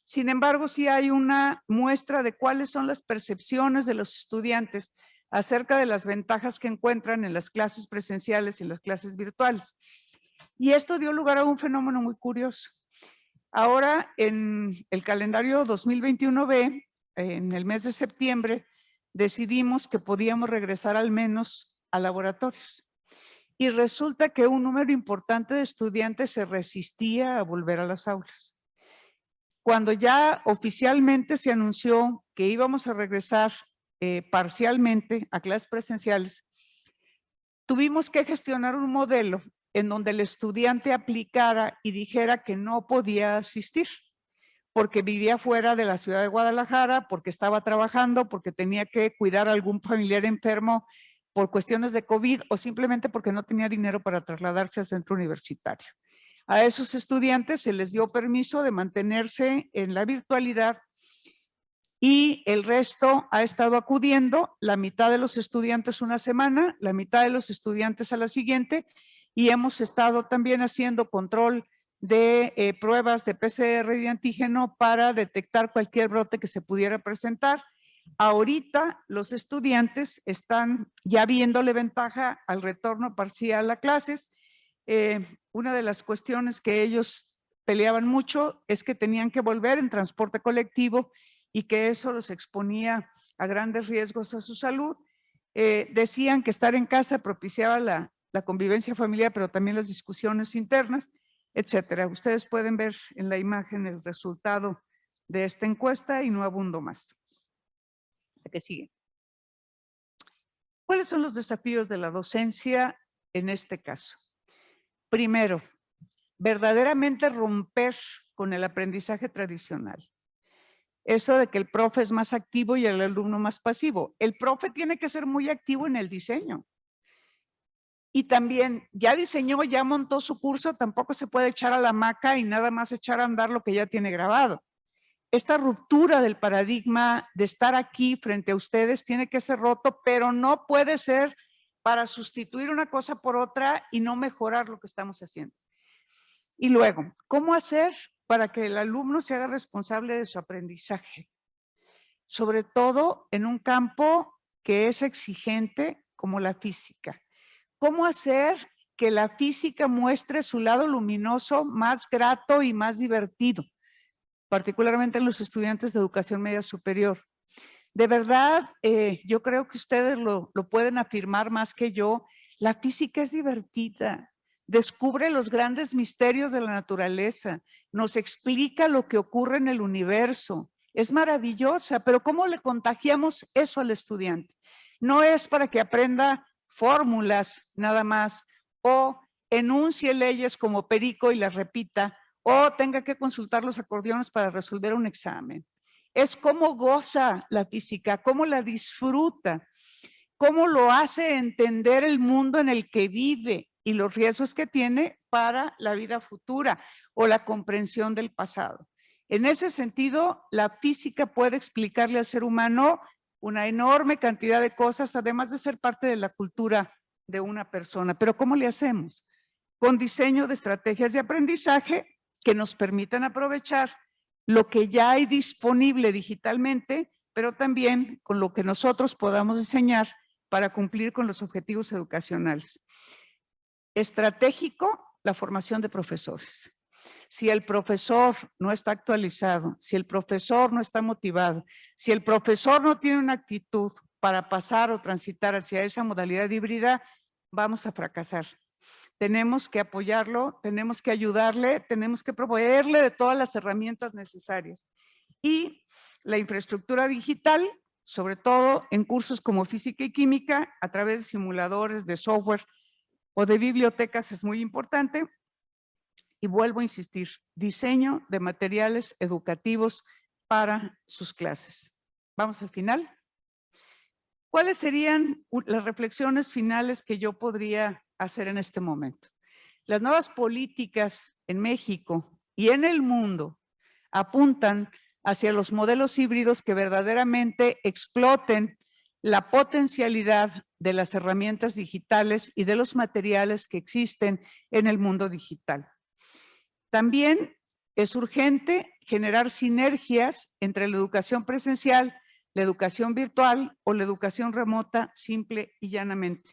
Speaker 5: Sin embargo, sí hay una muestra de cuáles son las percepciones de los estudiantes acerca de las ventajas que encuentran en las clases presenciales y en las clases virtuales. Y esto dio lugar a un fenómeno muy curioso. Ahora, en el calendario 2021B, en el mes de septiembre, decidimos que podíamos regresar al menos a laboratorios. Y resulta que un número importante de estudiantes se resistía a volver a las aulas. Cuando ya oficialmente se anunció que íbamos a regresar parcialmente a clases presenciales, tuvimos que gestionar un modelo en donde el estudiante aplicara y dijera que no podía asistir, porque vivía fuera de la ciudad de Guadalajara, porque estaba trabajando, porque tenía que cuidar a algún familiar enfermo por cuestiones de COVID o simplemente porque no tenía dinero para trasladarse al centro universitario. A esos estudiantes se les dio permiso de mantenerse en la virtualidad y el resto ha estado acudiendo, la mitad de los estudiantes una semana, la mitad de los estudiantes a la siguiente, y hemos estado también haciendo control de pruebas de PCR y de antígeno para detectar cualquier brote que se pudiera presentar. Ahorita los estudiantes están ya viéndole ventaja al retorno parcial a clases. Una de las cuestiones que ellos peleaban mucho es que tenían que volver en transporte colectivo y que eso los exponía a grandes riesgos a su salud. Decían que estar en casa propiciaba la convivencia familiar, pero también las discusiones internas. etcétera. Ustedes pueden ver en la imagen el resultado de esta encuesta y no abundo más. La que sigue. ¿Cuáles son los desafíos de la docencia en este caso? Primero, verdaderamente romper con el aprendizaje tradicional. Eso de que el profe es más activo y el alumno más pasivo. El profe tiene que ser muy activo en el diseño. Y también, ya diseñó, ya montó su curso, tampoco se puede echar a la hamaca y nada más echar a andar lo que ya tiene grabado. Esta ruptura del paradigma de estar aquí frente a ustedes tiene que ser roto, pero no puede ser para sustituir una cosa por otra y no mejorar lo que estamos haciendo. Y luego, ¿cómo hacer para que el alumno se haga responsable de su aprendizaje? Sobre todo en un campo que es exigente como la física. ¿Cómo hacer que la física muestre su lado luminoso más grato y más divertido? Particularmente en los estudiantes de educación media superior. De verdad, yo creo que ustedes lo pueden afirmar más que yo. La física es divertida, descubre los grandes misterios de la naturaleza, nos explica lo que ocurre en el universo. Es maravillosa, pero ¿cómo le contagiamos eso al estudiante? No es para que aprenda fórmulas nada más o enuncie leyes como perico y las repita, o tenga que consultar los acordeones para resolver un examen. Es cómo goza la física, cómo la disfruta, cómo lo hace entender el mundo en el que vive y los riesgos que tiene para la vida futura o la comprensión del pasado. En ese sentido, la física puede explicarle al ser humano una enorme cantidad de cosas, además de ser parte de la cultura de una persona. Pero ¿cómo le hacemos? Con diseño de estrategias de aprendizaje que nos permitan aprovechar lo que ya hay disponible digitalmente, pero también con lo que nosotros podamos diseñar para cumplir con los objetivos educacionales. Estratégico, la formación de profesores. Si el profesor no está actualizado, si el profesor no está motivado, si el profesor no tiene una actitud para pasar o transitar hacia esa modalidad híbrida, vamos a fracasar. Tenemos que apoyarlo, tenemos que ayudarle, tenemos que proveerle de todas las herramientas necesarias. Y la infraestructura digital, sobre todo en cursos como física y química, a través de simuladores, de software o de bibliotecas es muy importante. Y vuelvo a insistir, diseño de materiales educativos para sus clases. Vamos al final. ¿Cuáles serían las reflexiones finales que yo podría hacer en este momento? Las nuevas políticas en México y en el mundo apuntan hacia los modelos híbridos que verdaderamente exploten la potencialidad de las herramientas digitales y de los materiales que existen en el mundo digital. También es urgente generar sinergias entre la educación presencial, la educación virtual o la educación remota, simple y llanamente.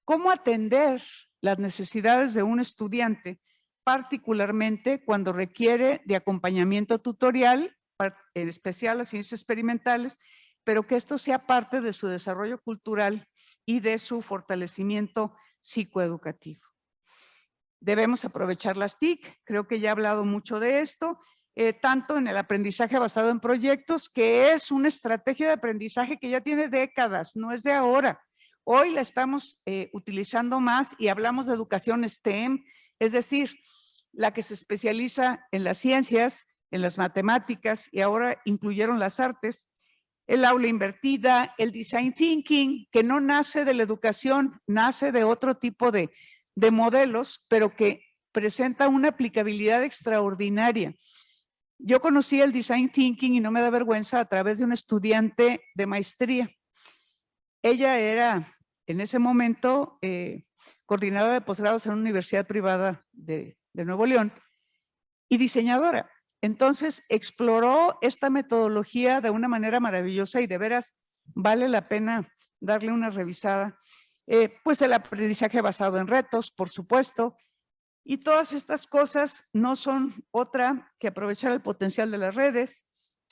Speaker 5: ¿Cómo atender las necesidades de un estudiante, particularmente cuando requiere de acompañamiento tutorial, en especial las ciencias experimentales, pero que esto sea parte de su desarrollo cultural y de su fortalecimiento psicoeducativo? Debemos aprovechar las TIC, creo que ya he hablado mucho de esto, tanto en el aprendizaje basado en proyectos, que es una estrategia de aprendizaje que ya tiene décadas, no es de ahora. Hoy la estamos utilizando más y hablamos de educación STEM, es decir, la que se especializa en las ciencias, en las matemáticas y ahora incluyeron las artes, el aula invertida, el design thinking, que no nace de la educación, nace de otro tipo de modelos, pero que presenta una aplicabilidad extraordinaria. Yo conocí el design thinking y no me da vergüenza a través de una estudiante de maestría. Ella era en ese momento coordinadora de posgrados en una universidad privada de Nuevo León y diseñadora. Entonces exploró esta metodología de una manera maravillosa y de veras vale la pena darle una revisada. Pues el aprendizaje basado en retos, por supuesto, y todas estas cosas no son otra que aprovechar el potencial de las redes,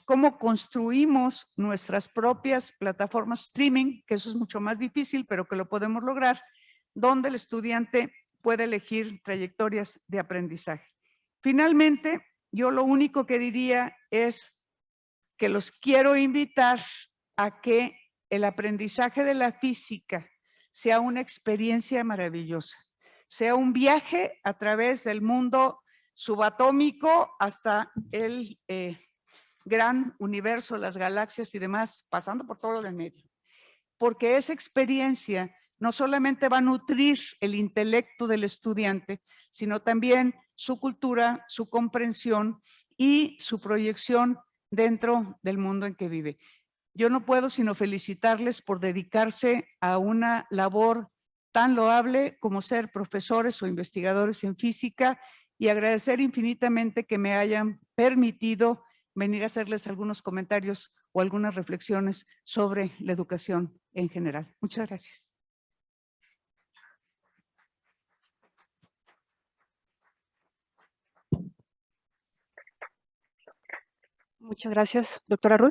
Speaker 5: cómo construimos nuestras propias plataformas streaming, que eso es mucho más difícil, pero que lo podemos lograr, donde el estudiante puede elegir trayectorias de aprendizaje. Finalmente, yo lo único que diría es que los quiero invitar a que el aprendizaje de la física sea una experiencia maravillosa, sea un viaje a través del mundo subatómico hasta el gran universo, las galaxias y demás, pasando por todo lo de medio. Porque esa experiencia no solamente va a nutrir el intelecto del estudiante, sino también su cultura, su comprensión y su proyección dentro del mundo en que vive. Yo no puedo sino felicitarles por dedicarse a una labor tan loable como ser profesores o investigadores en física y agradecer infinitamente que me hayan permitido venir a hacerles algunos comentarios o algunas reflexiones sobre la educación en general. Muchas gracias.
Speaker 6: Muchas gracias, doctora Ruth.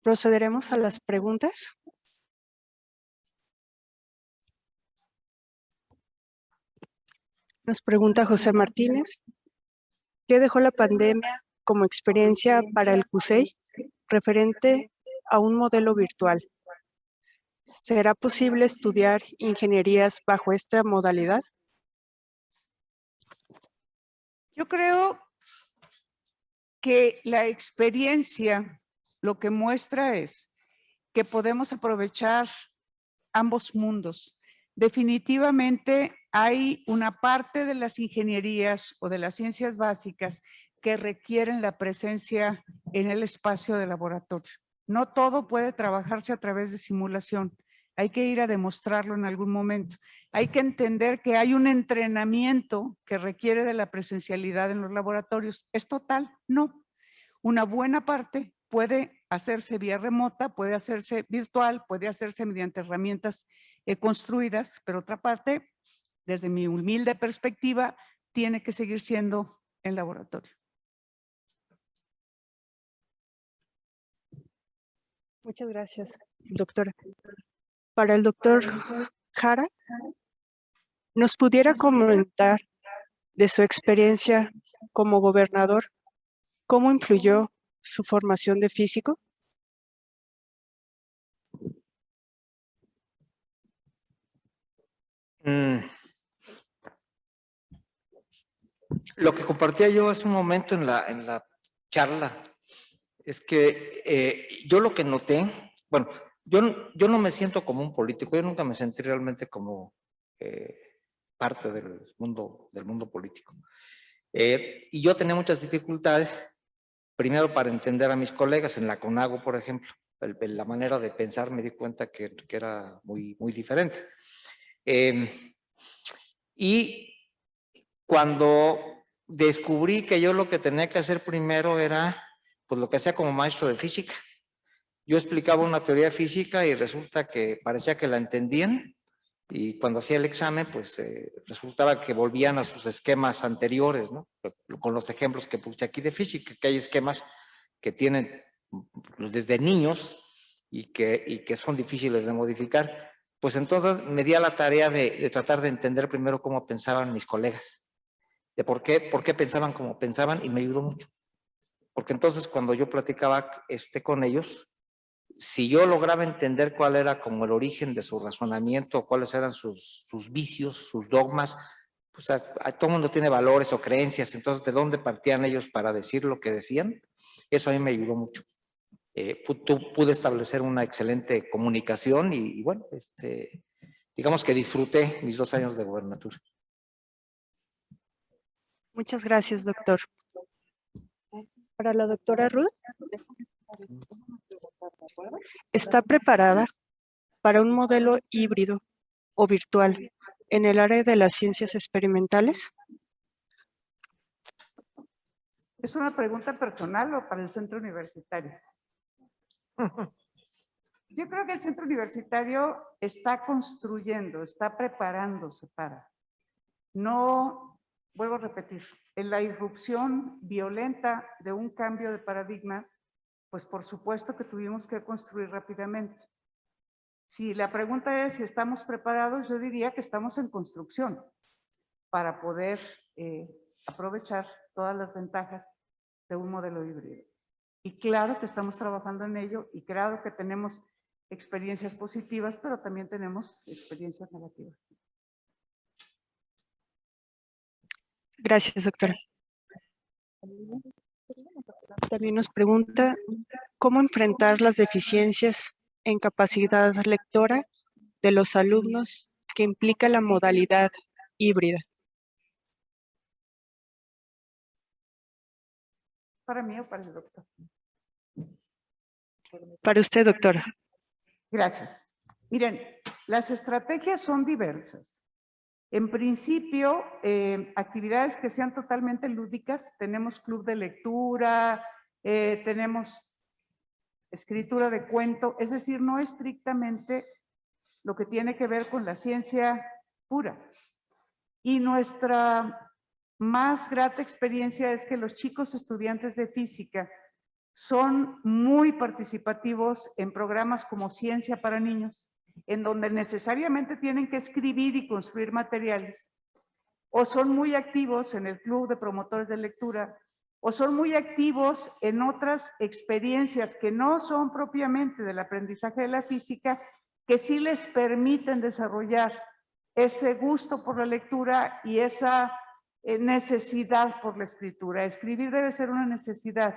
Speaker 6: Procederemos a las preguntas. Nos pregunta José Martínez, ¿qué dejó la pandemia como experiencia para el CUSEI referente a un modelo virtual? ¿Será posible estudiar ingenierías bajo esta modalidad?
Speaker 5: Yo creo que la experiencia lo que muestra es que podemos aprovechar ambos mundos. Definitivamente hay una parte de las ingenierías o de las ciencias básicas que requieren la presencia en el espacio de laboratorio. No todo puede trabajarse a través de simulación. Hay que ir a demostrarlo en algún momento. Hay que entender que hay un entrenamiento que requiere de la presencialidad en los laboratorios. ¿Es total? No. Una buena parte puede hacerse vía remota, puede hacerse virtual, puede hacerse mediante herramientas construidas, pero otra parte, desde mi humilde perspectiva, tiene que seguir siendo en laboratorio.
Speaker 6: Muchas gracias, doctora. Para el doctor Jara, ¿nos pudiera comentar de su experiencia como gobernador, cómo influyó su formación de físico?
Speaker 2: Lo que compartía yo hace un momento en la charla es que yo lo que noté, bueno, yo no me siento como un político, yo nunca me sentí realmente como parte del mundo político. Y yo tenía muchas dificultades, primero para entender a mis colegas en la CONAGO, por ejemplo, la manera de pensar me di cuenta que era muy, muy diferente. Y cuando descubrí que yo lo que tenía que hacer primero era pues lo que hacía como maestro de física. Yo explicaba una teoría física y resulta que parecía que la entendían y cuando hacía el examen pues resultaba que volvían a sus esquemas anteriores, ¿no? Con los ejemplos que puse aquí de física, que hay esquemas que tienen desde niños y que son difíciles de modificar. Pues entonces me di a la tarea de tratar de entender primero cómo pensaban mis colegas, de por qué pensaban como pensaban y me ayudó mucho. Porque entonces cuando yo platicaba con ellos, si yo lograba entender cuál era como el origen de su razonamiento, cuáles eran sus vicios, sus dogmas, pues todo el mundo tiene valores o creencias, entonces de dónde partían ellos para decir lo que decían, eso a mí me ayudó mucho. Pude establecer una excelente comunicación y bueno, digamos que disfruté mis 2 años de gobernatura.
Speaker 6: Muchas gracias, doctor. Para la doctora Ruth, ¿está preparada para un modelo híbrido o virtual en el área de las ciencias experimentales?
Speaker 5: ¿Es una pregunta personal o para el centro universitario? Yo creo que el centro universitario está construyendo, está preparándose para. No, vuelvo a repetir, en la irrupción violenta de un cambio de paradigma, pues por supuesto que tuvimos que construir rápidamente. Si la pregunta es si estamos preparados, yo diría que estamos en construcción para poder aprovechar todas las ventajas de un modelo híbrido. Y claro que estamos trabajando en ello y claro que tenemos experiencias positivas, pero también tenemos experiencias negativas.
Speaker 6: Gracias, doctora. También nos pregunta cómo enfrentar las deficiencias en capacidad lectora de los alumnos que implica la modalidad híbrida.
Speaker 5: ¿Para mí o para el doctor?
Speaker 6: Para usted, doctora.
Speaker 5: Gracias. Miren, las estrategias son diversas. En principio, actividades que sean totalmente lúdicas. Tenemos club de lectura, tenemos escritura de cuento, es decir, no estrictamente lo que tiene que ver con la ciencia pura. Y nuestra más grata experiencia es que los chicos estudiantes de física son muy participativos en programas como Ciencia para Niños, en donde necesariamente tienen que escribir y construir materiales, o son muy activos en el Club de Promotores de Lectura, o son muy activos en otras experiencias que no son propiamente del aprendizaje de la física, que sí les permiten desarrollar ese gusto por la lectura y esa necesidad por la escritura. Escribir debe ser una necesidad.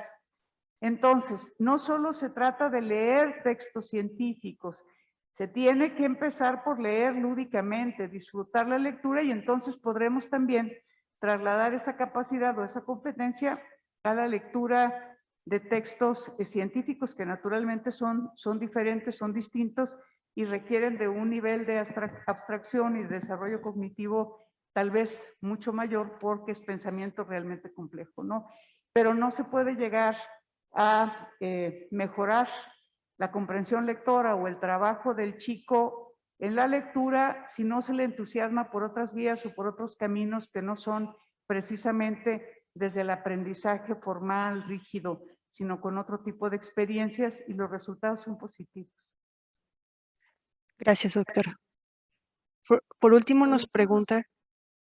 Speaker 5: Entonces, no solo se trata de leer textos científicos, se tiene que empezar por leer lúdicamente, disfrutar la lectura y entonces podremos también trasladar esa capacidad o esa competencia a la lectura de textos científicos que naturalmente son diferentes, son distintos y requieren de un nivel de abstracción y de desarrollo cognitivo tal vez mucho mayor porque es pensamiento realmente complejo, ¿no? Pero no se puede llegar a mejorar la comprensión lectora o el trabajo del chico en la lectura si no se le entusiasma por otras vías o por otros caminos que no son precisamente desde el aprendizaje formal, rígido, sino con otro tipo de experiencias y los resultados son positivos.
Speaker 6: Gracias, doctora. Por último, nos pregunta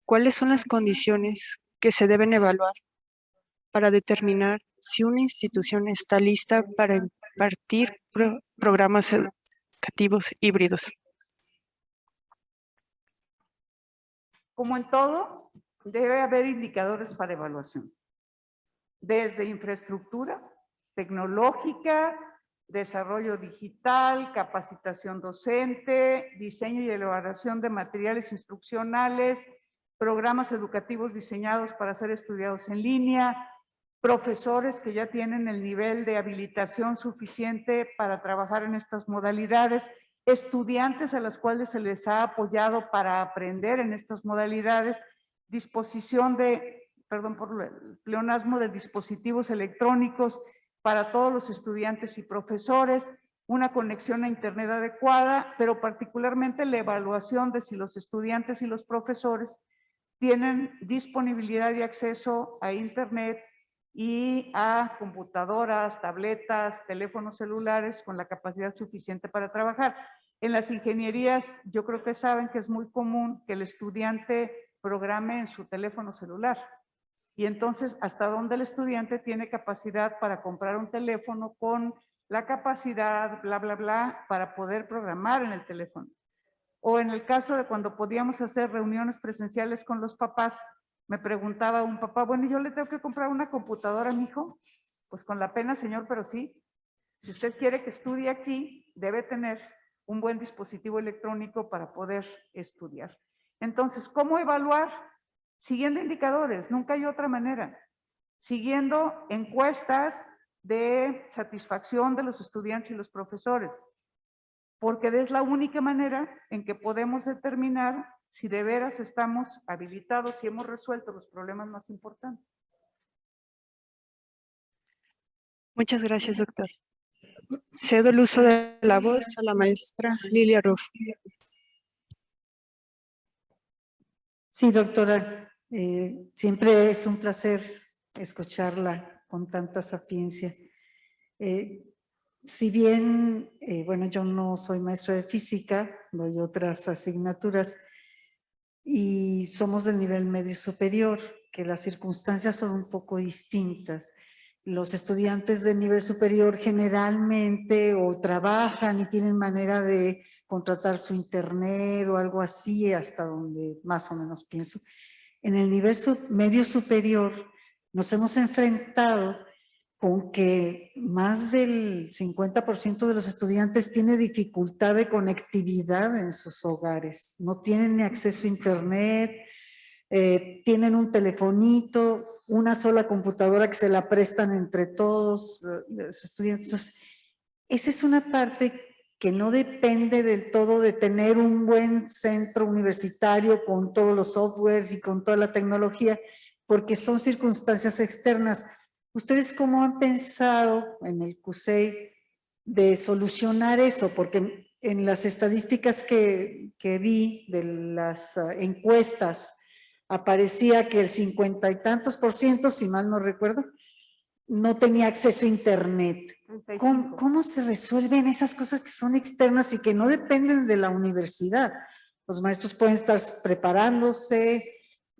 Speaker 6: cuáles son las condiciones que se deben evaluar para determinar si una institución está lista para impartir programas educativos híbridos.
Speaker 5: Como en todo, debe haber indicadores para evaluación. Desde infraestructura tecnológica, desarrollo digital, capacitación docente, diseño y elaboración de materiales instruccionales, programas educativos diseñados para ser estudiados en línea, profesores que ya tienen el nivel de habilitación suficiente para trabajar en estas modalidades, estudiantes a los cuales se les ha apoyado para aprender en estas modalidades, disposición de, perdón por el pleonasmo, de dispositivos electrónicos para todos los estudiantes y profesores, una conexión a internet adecuada, pero particularmente la evaluación de si los estudiantes y los profesores tienen disponibilidad y acceso a internet y a computadoras, tabletas, teléfonos celulares con la capacidad suficiente para trabajar. En las ingenierías, yo creo que saben que es muy común que el estudiante programe en su teléfono celular. Y entonces, ¿hasta dónde el estudiante tiene capacidad para comprar un teléfono con la capacidad, bla, bla, bla, para poder programar en el teléfono? O en el caso de cuando podíamos hacer reuniones presenciales con los papás, me preguntaba un papá, bueno, ¿yo le tengo que comprar una computadora a mi hijo? Pues con la pena, señor, pero sí. Si usted quiere que estudie aquí, debe tener un buen dispositivo electrónico para poder estudiar. Entonces, ¿cómo evaluar? Siguiendo indicadores, nunca hay otra manera. Siguiendo encuestas de satisfacción de los estudiantes y los profesores, porque es la única manera en que podemos determinar si de veras estamos habilitados y hemos resuelto los problemas más importantes.
Speaker 6: Muchas gracias, doctor. Cedo el uso de la voz a la maestra Lilia Ruff.
Speaker 7: Sí, doctora, siempre es un placer escucharla con tanta sapiencia. Si bien, bueno, yo no soy maestra de física, doy otras asignaturas y somos del nivel medio superior, que las circunstancias son un poco distintas. Los estudiantes de nivel superior generalmente o trabajan y tienen manera de contratar su internet o algo así, hasta donde más o menos pienso. En el nivel medio superior nos hemos enfrentado con que más del 50% de los estudiantes tiene dificultad de conectividad en sus hogares. No tienen ni acceso a internet, tienen un telefonito, una sola computadora que se la prestan entre todos los estudiantes. Entonces, esa es una parte que no depende del todo de tener un buen centro universitario con todos los softwares y con toda la tecnología, porque son circunstancias externas. ¿Ustedes cómo han pensado en el CUSEI de solucionar eso? Porque en las estadísticas que vi de las encuestas, aparecía que el 50 y tantos %, si mal no recuerdo, no tenía acceso a internet. ¿Cómo se resuelven esas cosas que son externas y que no dependen de la universidad? Los maestros pueden estar preparándose,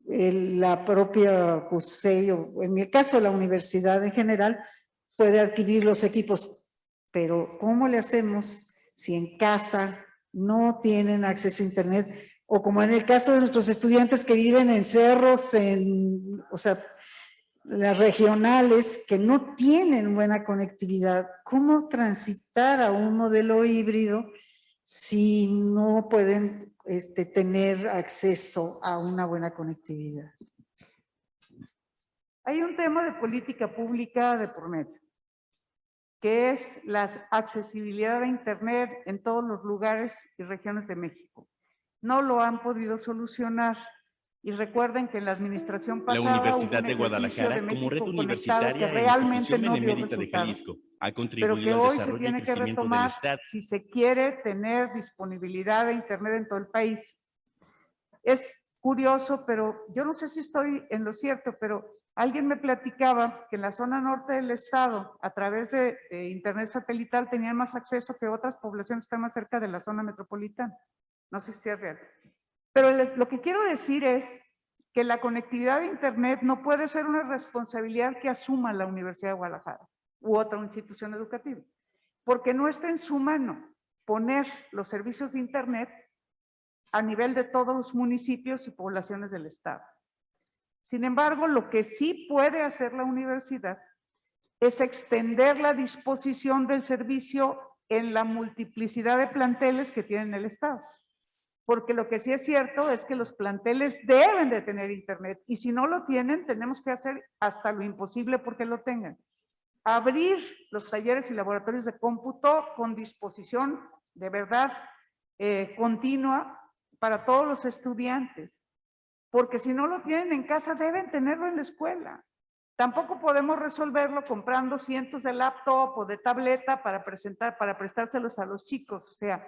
Speaker 7: la propia CUSEI, o en el caso de la universidad en general, puede adquirir los equipos. Pero ¿cómo le hacemos si en casa no tienen acceso a internet? O como en el caso de nuestros estudiantes que viven en cerros, o sea, las regionales que no tienen buena conectividad. ¿Cómo transitar a un modelo híbrido si no pueden tener acceso a una buena conectividad?
Speaker 5: Hay un tema de política pública de por medio, que es la accesibilidad a Internet en todos los lugares y regiones de México. No lo han podido solucionar. Y recuerden que en la administración pasada
Speaker 8: La Universidad
Speaker 5: hubo un
Speaker 8: de Guadalajara,
Speaker 5: de
Speaker 8: como red
Speaker 5: México
Speaker 8: universitaria
Speaker 5: que
Speaker 8: e
Speaker 5: realmente
Speaker 8: institución
Speaker 5: no dio
Speaker 8: benemérita de
Speaker 5: resultados,
Speaker 8: Jalisco, ha
Speaker 5: pero
Speaker 8: contribuido
Speaker 5: que
Speaker 8: al
Speaker 5: hoy se
Speaker 8: desarrollo y
Speaker 5: tiene que
Speaker 8: crecimiento del
Speaker 5: retomar
Speaker 8: Estado.
Speaker 5: si se quiere tener disponibilidad de Internet en todo el país. Es curioso, pero yo no sé si estoy en lo cierto, pero alguien me platicaba que en la zona norte del estado, a través de Internet satelital, tenían más acceso que otras poblaciones que están más cerca de la zona metropolitana. No sé si es real. Pero lo que quiero decir es que la conectividad de Internet no puede ser una responsabilidad que asuma la Universidad de Guadalajara u otra institución educativa, porque no está en su mano poner los servicios de Internet a nivel de todos los municipios y poblaciones del estado. Sin embargo, lo que sí puede hacer la universidad es extender la disposición del servicio en la multiplicidad de planteles que tiene el estado. Porque lo que sí es cierto es que los planteles deben de tener Internet y si no lo tienen, tenemos que hacer hasta lo imposible porque lo tengan. Abrir los talleres y laboratorios de cómputo con disposición de verdad continua para todos los estudiantes, porque si no lo tienen en casa, deben tenerlo en la escuela. Tampoco podemos resolverlo comprando cientos de laptop o de tableta para prestárselos a los chicos. O sea,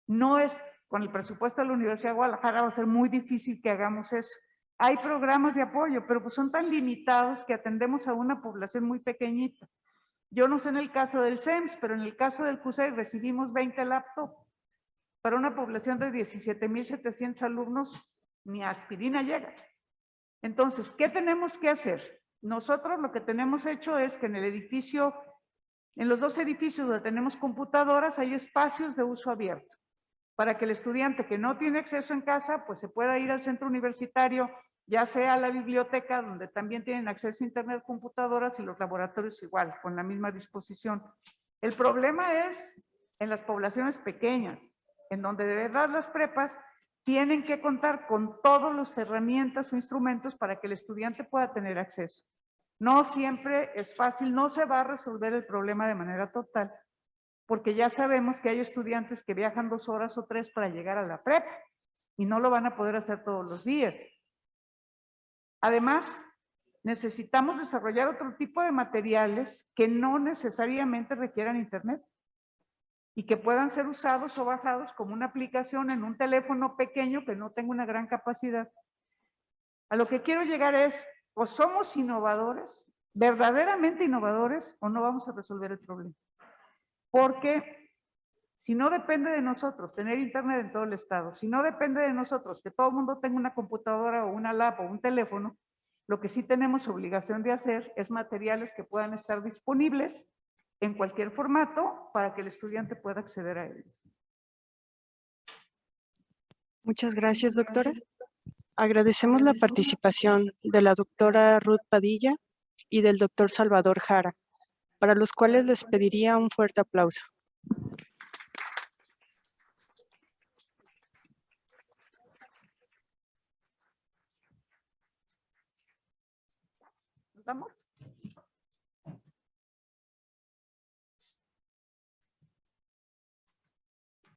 Speaker 5: no es, con el presupuesto de la Universidad de Guadalajara va a ser muy difícil que hagamos eso. Hay programas de apoyo, pero pues son tan limitados que atendemos a una población muy pequeñita. Yo no sé en el caso del CEMS, pero en el caso del CUSEI recibimos 20 laptops. Para una población de 17,700 alumnos, ni aspirina llega. Entonces, ¿qué tenemos que hacer? Nosotros lo que tenemos hecho es que en el edificio, en los 2 edificios donde tenemos computadoras, hay espacios de uso abierto, para que el estudiante que no tiene acceso en casa, pues se pueda ir al centro universitario, ya sea a la biblioteca, donde también tienen acceso a internet, computadoras, y los laboratorios igual, con la misma disposición. El problema es en las poblaciones pequeñas, en donde de verdad las prepas tienen que contar con todas las herramientas o instrumentos para que el estudiante pueda tener acceso. No siempre es fácil, no se va a resolver el problema de manera total, porque ya sabemos que hay estudiantes que viajan 2 horas o 3 para llegar a la prepa y no lo van a poder hacer todos los días. Además, necesitamos desarrollar otro tipo de materiales que no necesariamente requieran internet y que puedan ser usados o bajados como una aplicación en un teléfono pequeño que no tenga una gran capacidad. A lo que quiero llegar es, o somos innovadores, verdaderamente innovadores, o no vamos a resolver el problema. Porque si no depende de nosotros tener internet en todo el estado, si no depende de nosotros que todo el mundo tenga una computadora o una lap o un teléfono, Lo que sí tenemos obligación de hacer es materiales que puedan estar disponibles en cualquier formato para que el estudiante pueda acceder a ellos.
Speaker 6: Muchas gracias, doctora. Agradecemos la participación de la doctora Ruth Padilla y del doctor Salvador Jara, para los cuales les pediría un fuerte aplauso.
Speaker 5: ¿Vamos?